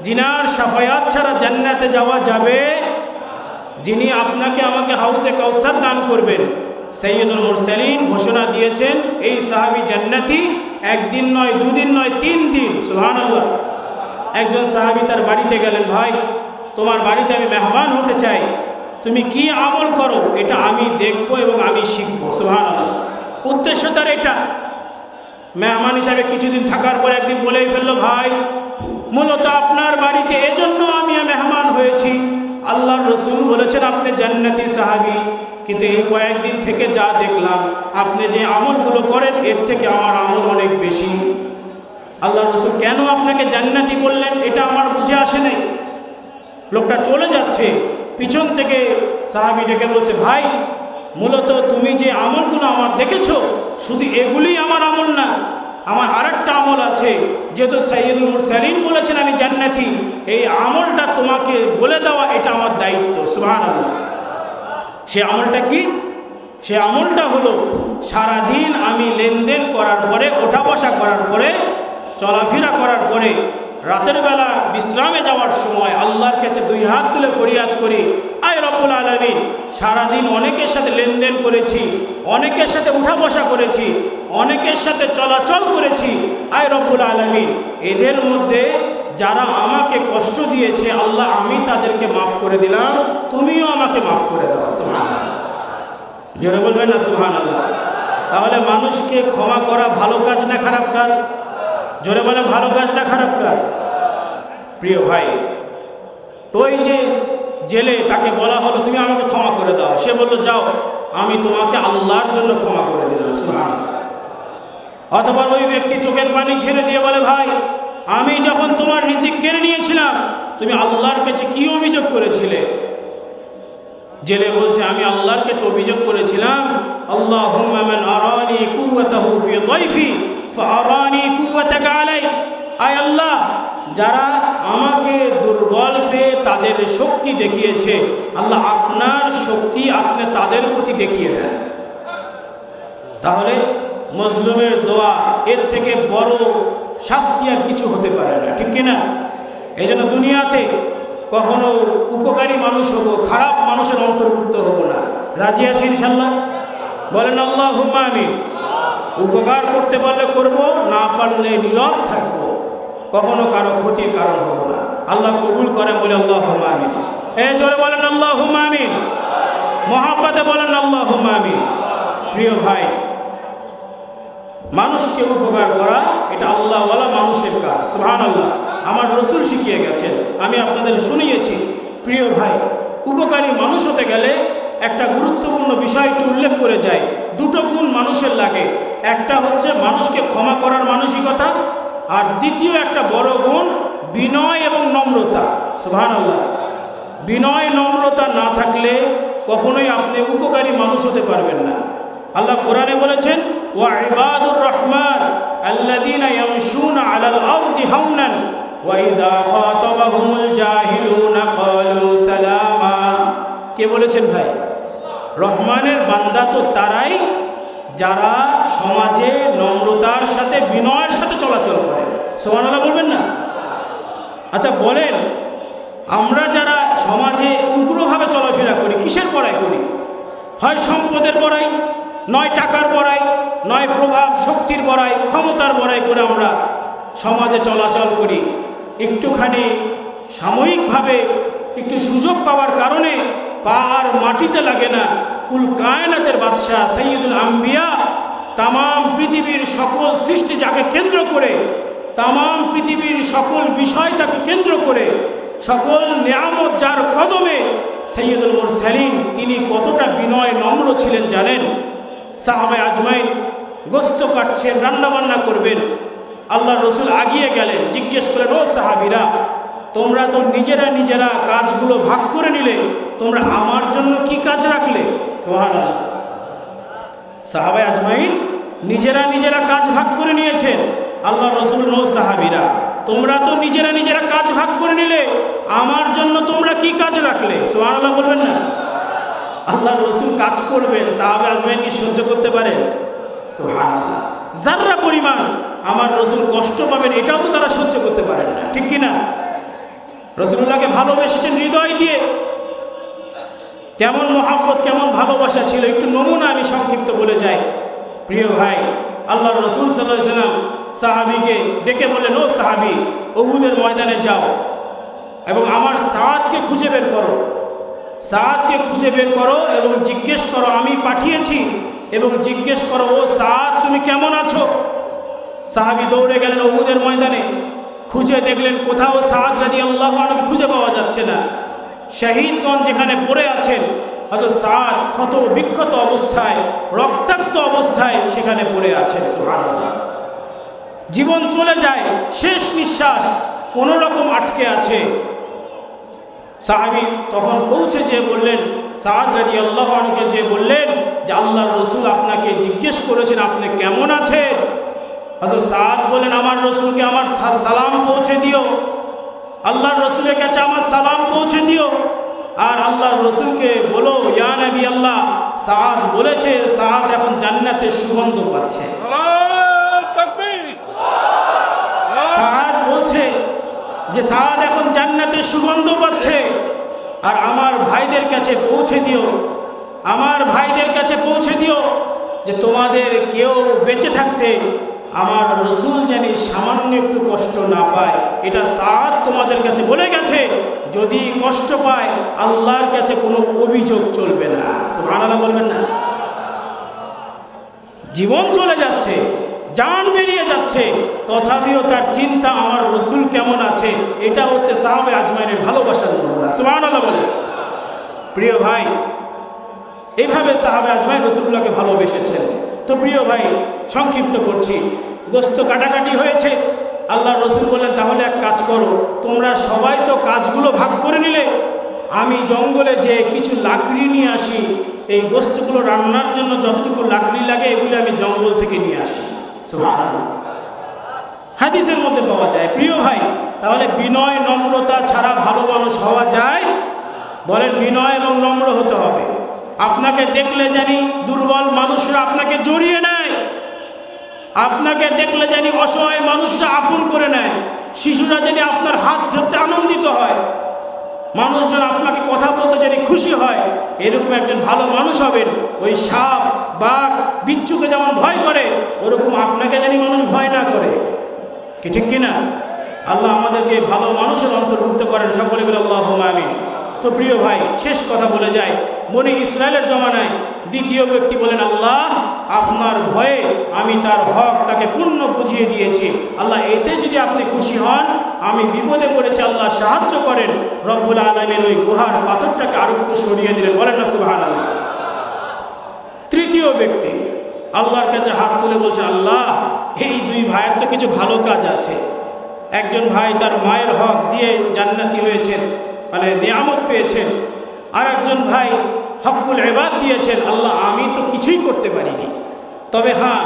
যিনার শাফায়াত ছাড়া জান্নাতে যাওয়া যাবে, যিনি আপনাকে আমাকে হাউজে কাউসার দান করবেন, সাইয়্যিদুল মুরসালিন ঘোষণা দিয়েছেন এই সাহাবী জান্নাতি। একদিন নয়, দুদিন নয়, 3 দিন। সুবহানাল্লাহ। একজন সাহাবী তার বাড়িতে গেলেন, ভাই তোমার বাড়িতে আমি মেহমান হতে চাই, তুমি কি আমল করো এটা আমি দেখব এবং আমি শিখব। সুবহানাল্লাহ। উদ্দেশ্য তার এটা। মেহমান হিসাবে কিছুদিন থাকার পর একদিন বলেই ফেললো, ভাই মূলত আপনার বাড়িতে এজন্য আমি মেহমান হয়েছি, আল্লাহর রাসূল বলেছেন আপনি জান্নাতি সাহাবী, কিন্তু এই কয়েকদিন থেকে যা দেখলাম আপনি যে আমলগুলো করেন এর থেকে আমার আমল অনেক বেশি। আল্লাহর রাসূল কেন আপনাকে জান্নাতি বললেন এটা আমার বুঝে আসে নাই। লোকটা চলে যাচ্ছে, পিছন থেকে সাহাবী ডেকে বলছে, ভাই মূলত তুমি যে আমলগুলো আমার দেখেছো, শুধু এগুলি আমার আমল না, আমার আরেকটা আমল আছে। যেহেতু সাইয়্যিদুল মুরসালিন বলেছেন আমি জান্নাতি, এই আমলটা তোমাকে বলে দেওয়া এটা আমার দায়িত্ব। সুবহানাল্লাহ। সে আমলটা কি? সে আমলটা হলো সারাদিন আমি লেনদেন করার পরে, ওঠা বসা করার পরে, চলাফেরা করার পরে, রাতের বেলা বিশ্রামে যাওয়ার সময় আল্লাহর কাছে 2 হাত তুলে ফরিয়াদ করি, আয় রব্বুল আলামিন, সারাদিন অনেকের সাথে লেনদেন করেছি, অনেকের সাথে উঠা বসা করেছি, অনেকের সাথে চলাচল করেছি, আয় রব্বুল আলামিন, এদের মধ্যে যারা আমাকে কষ্ট দিয়েছে আল্লাহ আমি তাদেরকে মাফ করে দিলাম, তুমিও আমাকে মাফ করে দাও। সুবহানাল্লাহ। জোরে বলবেন না সুবহানাল্লাহ? তাহলে মানুষকে ক্ষমা করা ভালো কাজ না খারাপ কাজ? জোরে বলেন, ভালো কাজ না খারাপ কাজ? প্রিয় ভাই, তো এই যে জেলে তাকে বলা হলো তুমি আমাকে ক্ষমা করে দাও, সে বলল যাও আমি তোমাকে আল্লাহর জন্য ক্ষমা করে দিলাম। সুবহানাল্লাহ। অথবা ওই ব্যক্তি চোখের পানি ছেড়ে দিয়ে বলে, ভাই আমি যখন তোমার রিজিক কেড়ে নিয়েছিলাম তুমি আল্লাহর কাছে কি অভিযোগ করেছিলে? জেলে বলছে আমি আল্লাহর কাছে অভিযোগ করেছিলাম, আল্লাহুম্মা মান আরানি কুওয়াতাহু ফি দাইফি ফাআরানি কুওয়াতাকা আলাই। আয় আল্লাহ, যারা আমাকে দুর্বল পেয়ে তাদের শক্তি দেখিয়েছে, আল্লাহ আপনার শক্তি আপনি তাদের প্রতি দেখিয়ে দেন। তাহলে মজলুমের দোয়া এর থেকে বড় শাস্তি আর কিছু হতে পারে না, ঠিক কিনা? এই জন্য দুনিয়াতে কখনো উপকারী মানুষ হব, খারাপ মানুষের অন্তর্ভুক্ত হব না। রাজি আছি ইনশাল্লাহ? বলেন আল্লাহুম্মা আমিন। উপকার করতে পারলে করব, না পারলে নীরব থাকবো, কখনো কারো ক্ষতির কারণ হব না। আল্লাহ কবুল করেন, বলে আল্লাহুম্মা আমিন। জোরে বলেন আল্লাহুম্মা আমিন। মহাব্বতে বলেন আল্লাহুম্মা আমিন। প্রিয় ভাই, মানুষকে উপকার করা এটা আল্লাহওয়ালা মানুষের কাজ। সুবহানাল্লাহ, আমার রসুল শিখিয়ে গেছেন, আমি আপনাদের শুনিয়েছি। প্রিয় ভাই, উপকারী মানুষ হতে গেলে একটা গুরুত্বপূর্ণ বিষয়টি উল্লেখ করে যায়। দুটো গুণ মানুষের লাগে, একটা হচ্ছে মানুষকে ক্ষমা করার মানসিকতা, আর দ্বিতীয় একটা বড় গুণ বিনয় এবং নম্রতা। সুবহানাল্লাহ, বিনয় নম্রতা না থাকলে কখনোই আপনি উপকারী মানুষ হতে পারবেন না। আল্লাহ কোরআনে বলেছেন, ওয়া ইবাদুর রহমান আল্লাযীনা ইয়ামশুনা আলাল আরদি হাওনান ওয়া ইযা খাতাবাহুমুল জাহিলুনা ক্বালু সালামা। কে বলেছেন ভাই? রহমানের বান্দা তো তারাই যারা সমাজে নম্রতার সাথে বিনয়ের সাথে চলাচল করে। সুবহানাল্লাহ বলবেন না? আচ্ছা বলেন, আমরা যারা সমাজে উগ্রভাবে চলাফেরা করি, কিসের বড়াই করি? হয় সম্পদের বড়াই, নয় টাকার বড়াই, নয় প্রভাব শক্তির বড়াই, ক্ষমতার বড়াই করে আমরা সমাজে চলাচল করি। একটুখানি সাময়িকভাবে একটু সুযোগ পাওয়ার কারণে পা আর মাটিতে লাগে না। কুল কায়নাতের বাদশাহ সৈয়দুল আম্বিয়া, তামাম পৃথিবীর সকল সৃষ্টি যাকে কেন্দ্র করে, তামাম পৃথিবীর সকল বিষয় তাকে কেন্দ্র করে, সকল নিয়ামত যার কদমে, সৈয়দুল মুরসালিন তিনি কতটা বিনয় নম্র ছিলেন জানেন? সাহাবায়ে আজমাইন গোস্ত কাটছেন, রান্নাবান্না করবেন, আল্লাহ রসুল আগিয়ে গেলেন, জিজ্ঞেস করলেন, ও সাহাবীরা, তোমরা তো নিজেরা কাজগুলো ভাগ করে নিলে, তোমরা আমার জন্য কি কাজ রাখলে? সুবহানাল্লাহ, সাহাবায়ে আজমাইন নিজেরা কাজ ভাগ করে নিয়েছেন। আল্লাহ রসুল, ও সাহাবীরা, তোমরা তো নিজেরা কাজ ভাগ করে নিলে, আমার জন্য তোমরা কি কাজ রাখলে? সুবহানাল্লাহ বলবেন না? আল্লাহ রসুল কাজ করবেন, সাহাবায়ে আজমাইন কি সহ্য করতে পারেন? সুবহানাল্লাহ, যাররা পরিমাণ আমার রসুল কষ্ট পাবেন এটাও তো তারা সহ্য করতে পারেন না, ঠিক কিনা? রসুলুল্লাহকে ভালোবেসেছেন হৃদয় দিয়ে, কেমন মহাব্বত, কেমন ভালোবাসা ছিল, একটু নমুনা আমি সংক্ষিপ্ত বলে যাই। প্রিয় ভাই, আল্লাহ রসুল সাল্লাল্লাহু আলাইহি ওয়াসাল্লাম সাহাবীকে ডেকে বললেন, ও সাহাবী, উহুদের ময়দানে যাও এবং আমার সাআদকে খুঁজে বের করো, সাআদকে খুঁজে বের করো এবং জিজ্ঞেস করো, আমি পাঠিয়েছি, এবং জিজ্ঞেস করো, ও সাআদ তুমি কেমন আছো? সাহাবী দৌড়ে গেলেন উহুদের ময়দানে, খুঁজে দেখলেন কোথাও সাআদ রাদিয়াল্লাহু আনহুকে খুঁজে পাওয়া যাচ্ছে না। শহীদগণ যেখানে পড়ে আছেন, হযরত সাআদ ক্ষত বিক্ষত অবস্থায়, রক্তাক্ত অবস্থায় সেখানে পড়ে আছেন। সুবহানাল্লাহ, জীবন চলে যায়, শেষ নিঃশ্বাস কোনো রকম আটকে আছে। সাহাবী তখন পৌঁছে যেয়ে বললেন, সাআদ রাদিয়াল্লাহু আনহুকে যে বললেন যে আল্লাহর রসুল আপনাকে জিজ্ঞেস করেছেন আপনি কেমন আছেন। হযরত সাআদ বলেন, আমার রসুলকে আমার সালাম পৌঁছে দিও, আল্লাহর রসুলের কাছে আমার সালাম পৌঁছে দিও, আর আল্লাহর রসুলকে বলো, ইয়া নবী আল্লাহ, সাআদ বলেছে সাআদ এখন জান্নাতের সুগন্ধ পাচ্ছে। সাআদ বলছে যে সাআদ এখন জান্নাতের সুগন্ধ পাচ্ছে, আর আমার ভাইদের কাছে পৌঁছে দিও, আমার ভাইদের কাছে পৌঁছে দিও যে তোমাদের কেউ বেঁচে থাকতে আমার রসুল যেন সামান্য একটু কষ্ট না পায়। এটা সাআদ তোমাদের কাছে বলে গেছে, যদি কষ্ট পায় আল্লাহর কাছে কোনো অভিযোগ চলবে না। সুবহানাল্লাহ বলবেন না? জীবন চলে যাচ্ছে, জান বেরিয়ে যাচ্ছে, তথাপিও তার চিন্তা আমার রসুল কেমন আছে। এটা হচ্ছে সাহাবায়ে আজমাইনের ভালোবাসার নমুনা। সুবহানাল্লাহ বলেন। প্রিয় ভাই, এইভাবে সাহাবায়ে আজমাইন রসুলুল্লাহকে ভালোবেসেছেন। তো প্রিয় ভাই, সংক্ষিপ্ত করছি, গোস্ত কাটাকাটি হয়েছে, আল্লাহ রসুল বললেন, তাহলে এক কাজ করো, তোমরা সবাই তো কাজগুলো ভাগ করে নিলে, আমি জঙ্গলে যে কিছু লাকড়ি নিয়ে আসি, এই গোস্তগুলো রান্নার জন্য যতটুকু লাকড়ি লাগে এগুলো আমি জঙ্গল থেকে নিয়ে আসি। সুবহানাল্লাহ, হাদিসের মধ্যে পাওয়া যায়। প্রিয় ভাই, তাহলে বিনয় নম্রতা ছাড়া ভালো মানুষ হওয়া যায়? বলেন, বিনয় এবং নম্র হতে হবে। আপনাকে দেখলে জানি দুর্বল মানুষরা আপনাকে জড়িয়ে নেয়, আপনাকে দেখলে জানি অসহায় মানুষরা আপন করে নেয়, শিশুরা জানি আপনার হাত ধরতে আনন্দিত হয়, মানুষজন আপনাকে কথা বলতে জানি খুশি হয়। এরকম একজন ভালো মানুষ হবেন। ওই সাপ, বাঘ, বিচ্ছুকে যেমন ভয় করে, ওরকম আপনাকে জানি মানুষ ভয় না করে। কি ঠিক কিনা? আল্লাহ আমাদেরকে ভালো মানুষের অন্তর্ভুক্ত করেন, সকলে বলে আল্লাহুম্মা আমিন। তো প্রিয় ভাই, শেষ কথা বলে যায়, বনি ইসরায়েলের জমানায় দ্বিতীয় ব্যক্তি বলেন, আল্লাহ আপনার ভয়ে আমি তার হক তাকে পূর্ণ বুঝিয়ে দিয়েছি, আল্লাহ এতে যদি আপনি খুশি হন, আমি বিপদে পড়েছি, আল্লাহ সাহায্য করেন। রব্বুল আলামিন ওই গুহার পাথরটাকে আরো একটু সরিয়ে দিলেন, বলেন না সুবহানাল্লাহ। তৃতীয় ব্যক্তি আল্লাহর কাছে হাত তুলে বলছে, আল্লাহ এই দুই ভাইয়ের তো কিছু ভালো কাজ আছে। একজন ভাই তার মায়ের হক দিয়ে জান্নাতি হয়েছেন, মানে নিয়ামত পেয়েছেন, আর একজন ভাই হকুল ইবাদ দিয়েছেন। আল্লাহ আমি তো কিছুই করতে পারিনি, তবে হ্যাঁ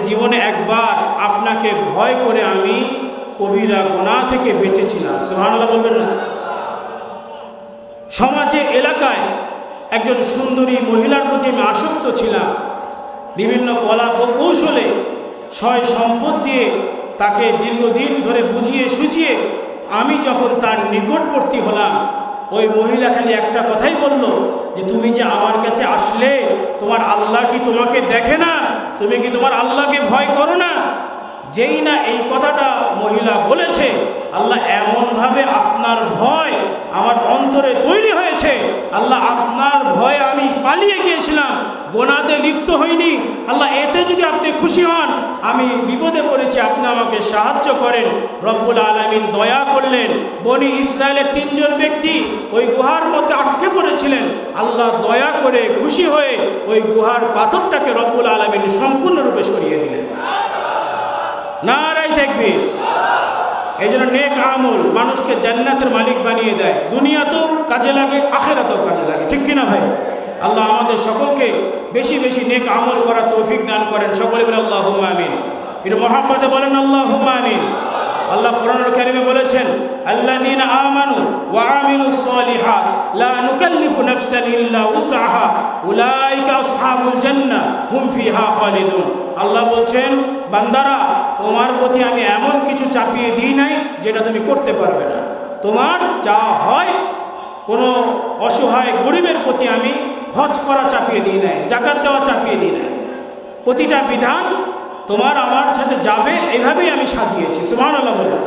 জীবনে একবার আপনাকে ভয় করে আমি কবিরা গুনাহ থেকে বেঁচেছিলাম। সুবহানাল্লাহ বলবেন না? সমাজে এলাকায় একজন সুন্দরী মহিলার প্রতি আমি আসক্ত ছিলাম, বিভিন্ন কলা কৌশলে সয় সম্পদ দিয়ে তাকে দীর্ঘদিন ধরে বুঝিয়ে সুঝিয়ে আমি যখন তার নিকটবর্তী হলাম, ওই মহিলা খালি একটা কথাই বলল যে তুমি যে আমার কাছে আসলে, তোমার আল্লাহ কি তোমাকে দেখে না? তুমি কি তোমার আল্লাহকে ভয় করো না? যেই না এই কথাটা মহিলা বলেছে, আল্লাহ এমনভাবে আপনার ভয় আমার অন্তরে তৈরি হয়েছে, আল্লাহ আপনার ভয়ে আমি পালিয়ে গিয়েছিলাম, গোনাতে লিপ্ত হইনি। আল্লাহ এতে যদি আপনি খুশি হন, আমি বিপদে পড়েছি, আপনি আমাকে সাহায্য করেন। রব্বুল আলামিন দয়া করলেন। বনি ইসরায়েলের তিনজন ব্যক্তি ওই গুহার মধ্যে আটকে পড়েছিলেন, আল্লাহ দয়া করে খুশি হয়ে ওই গুহার পাথরটাকে রব্বুল আলামিন সম্পূর্ণরূপে সরিয়ে দিলেন। নারাই তাকবীর। এই জন্য নেক আমল মানুষকে জান্নাতের মালিক বানিয়ে দেয়, দুনিয়াতেও কাজে লাগে, আখিরাতেও কাজে লাগে, ঠিক কিনা ভাই? আল্লাহ আমাদের সকলকে বেশি বেশি নেক আমল করার তৌফিক দান করেন। সকলে বলে আল্লাহুম্মা আমিন। এটা মহাব্বতে বলেন আল্লাহুম্মা আমিন। আল্লাহ কোরআনুল কারীমে বলেছেন, আল্লাযীনা আমানু ওয়া আমিলুস সালিহাত লা নুকাল্লিফু নাফসান ইল্লা উসআহা উলাইকা আসহাবুল জান্নাহ হুম ফিহা খালিদুন। আল্লাহ বলছেন, বান্দারা তোমার প্রতি আমি এমন কিছু চাপিয়ে দিই নাই যেটা তুমি করতে পারবে না। তোমার যা হয়, কোনো অসহায় গরিবের প্রতি আমি হজ করা চাপিয়ে দিই নাই, যাকাত দেওয়া চাপিয়ে দিই নাই। প্রতিটা বিধান তোমার আমার সাথে যাবে, এইভাবেই আমি সাজিয়েছি। সুবহানাল্লাহ বলে।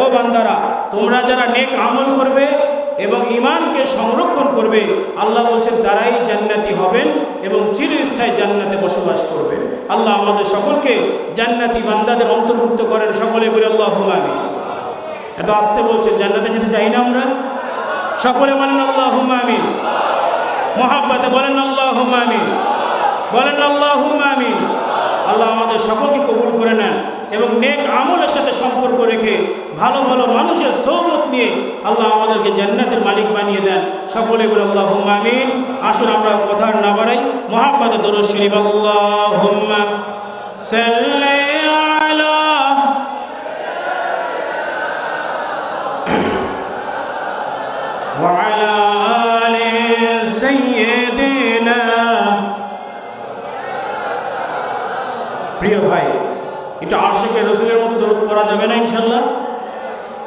ও বান্দারা, তোমরা যারা নেক আমল করবে এবং ঈমানকে সংরক্ষণ করবে, আল্লাহ বলছেন তারাই জান্নাতি হবেন এবং চিরস্থায়ী জান্নাতে বসবাস করবেন। আল্লাহ আমাদের সকলকে জান্নাতি বান্দাদের অন্তর্ভুক্ত করেন। সকলে বলে আল্লাহুম্মা আমিন। এত আসতে বলছেন, জান্নাতে যেতে চাই না আমরা? সকলে বলেন আল্লাহুম্মা আমিন। মহাব্বতে বলেন আল্লাহুম্মা আমিন। বলেন আল্লাহুম্মা আমিন। আল্লাহ আমাদের সকলকে কবুল করে নেন এবং নেক আমলের সাথে সম্পর্ক রেখে ভালো ভালো মানুষের সোহবত নিয়ে আল্লাহ আমাদেরকে জান্নাতের মালিক বানিয়ে দেন। সকলে বলে আল্লাহুম্মা আমিন। আসুন আমরা কথা না বাড়াই, মহাব্বতে দরুদ শরীফ। আল্লাহুম্মা সাল্লি আলা ওয়া আলা আলি সাইয়্যিদিনা। প্রিয় ভাই, এটা আশিকে রসুলের মতো দরুদ পড়া যাবে না ইনশাল্লাহ?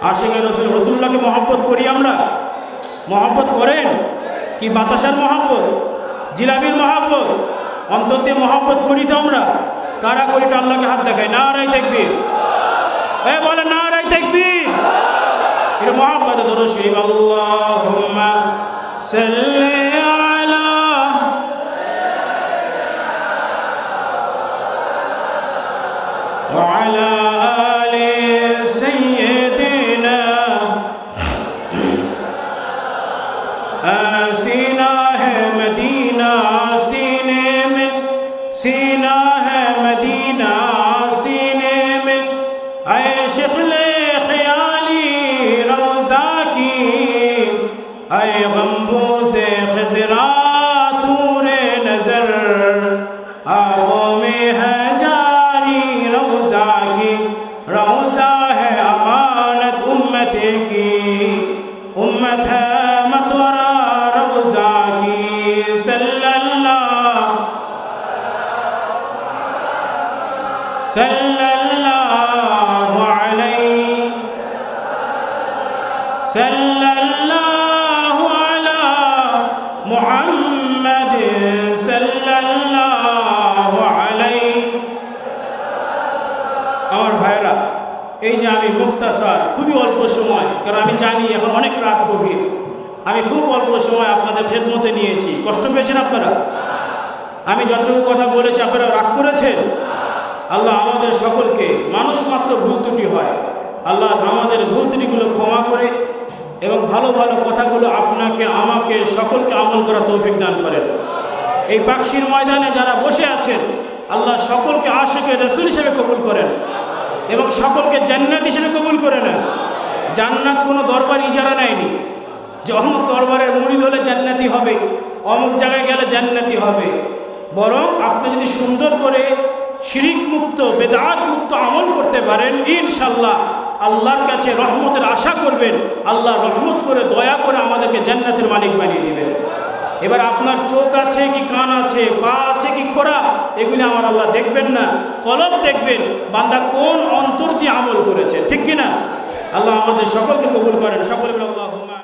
আশিকে রসুল, রসুল্লাহকে মহব্বত করি আমরা? মহব্বত করেন কি? বাতাসার মহব্বত, জিলাপির মহব্বত, অন্তর দিয়ে মহব্বত করি তো আমরা? কারা করি? তো আল্লাহকে হাত দেখায়। নারায়ে তাকবীর। বলে নারায়ে তাকবীর। এটা মহব্বতে দরুদ শরীফ। আল্লাহুম্মা সাল্লি আলা وعلى آل سيدنا सीना है मदीना सीने में, सीना है मदीना सीने में, ऐ शिग़ले ख़याली रोज़ा की, ऐ गम्बो से ख़ज़रा तूरे नज़र, आँखों में है रोज़ा है अमानत उम्मत की, उम्मत है मतवरा रोज़ा की। सल्लल्लाहु अला मुहम्मद सल्लल्लाहु अलैहि। আমার ভাইরা, এই যে আমি মুখতাসার খুবই অল্প সময়, কারণ আমি জানি এখন অনেক রাত গভীর, আমি খুব অল্প সময় আপনাদের খেদমতে নিয়েছি, কষ্ট পেয়েছেন আপনারা? আমি যতটুকু কথা বলেছি আপনারা রাগ করেছেন? আল্লাহ আমাদের সকলকে, মানুষ মাত্র ভুল ত্রুটি হয়, আল্লাহ আমাদের ভুল ত্রুটিগুলো ক্ষমা করে এবং ভালো ভালো কথাগুলো আপনাকে আমাকে সকলকে আমল করা তৌফিক দান করেন। এই পাকশির ময়দানে যারা বসে আছেন আল্লাহ সকলকে আশিকে রাসূল হিসেবে কবুল করেন এবং সকলকে জান্নাত হিসেবে কবুল করে নেন। জান্নাত কোনো দরবার ইজারা নেয়নি যে অমুক দরবারের মুরিদ হলে জান্নাতি হবে, অমুক জায়গায় গেলে জান্নাতি হবে। বরং আপনি যদি সুন্দর করে শিরিক মুক্ত, বেদাত মুক্ত আমল করতে পারেন, ইনশাল্লাহ আল্লাহর কাছে রহমতের আশা করবেন, আল্লাহ রহমত করে দয়া করে আমাদেরকে জান্নাতের মালিক বানিয়ে দিবেন। এবার আপনার চোখ আছে কি, কান আছে, পা আছে কি খোরা, এগুলি আমার আল্লাহ দেখবেন না, কলব দেখবেন বান্দা কোন অন্তর দিয়ে আমল করেছে, ঠিক কিনা? আল্লাহ আমাদের সকলকে কবুল করেন। সকলে আল্লাহুম্মা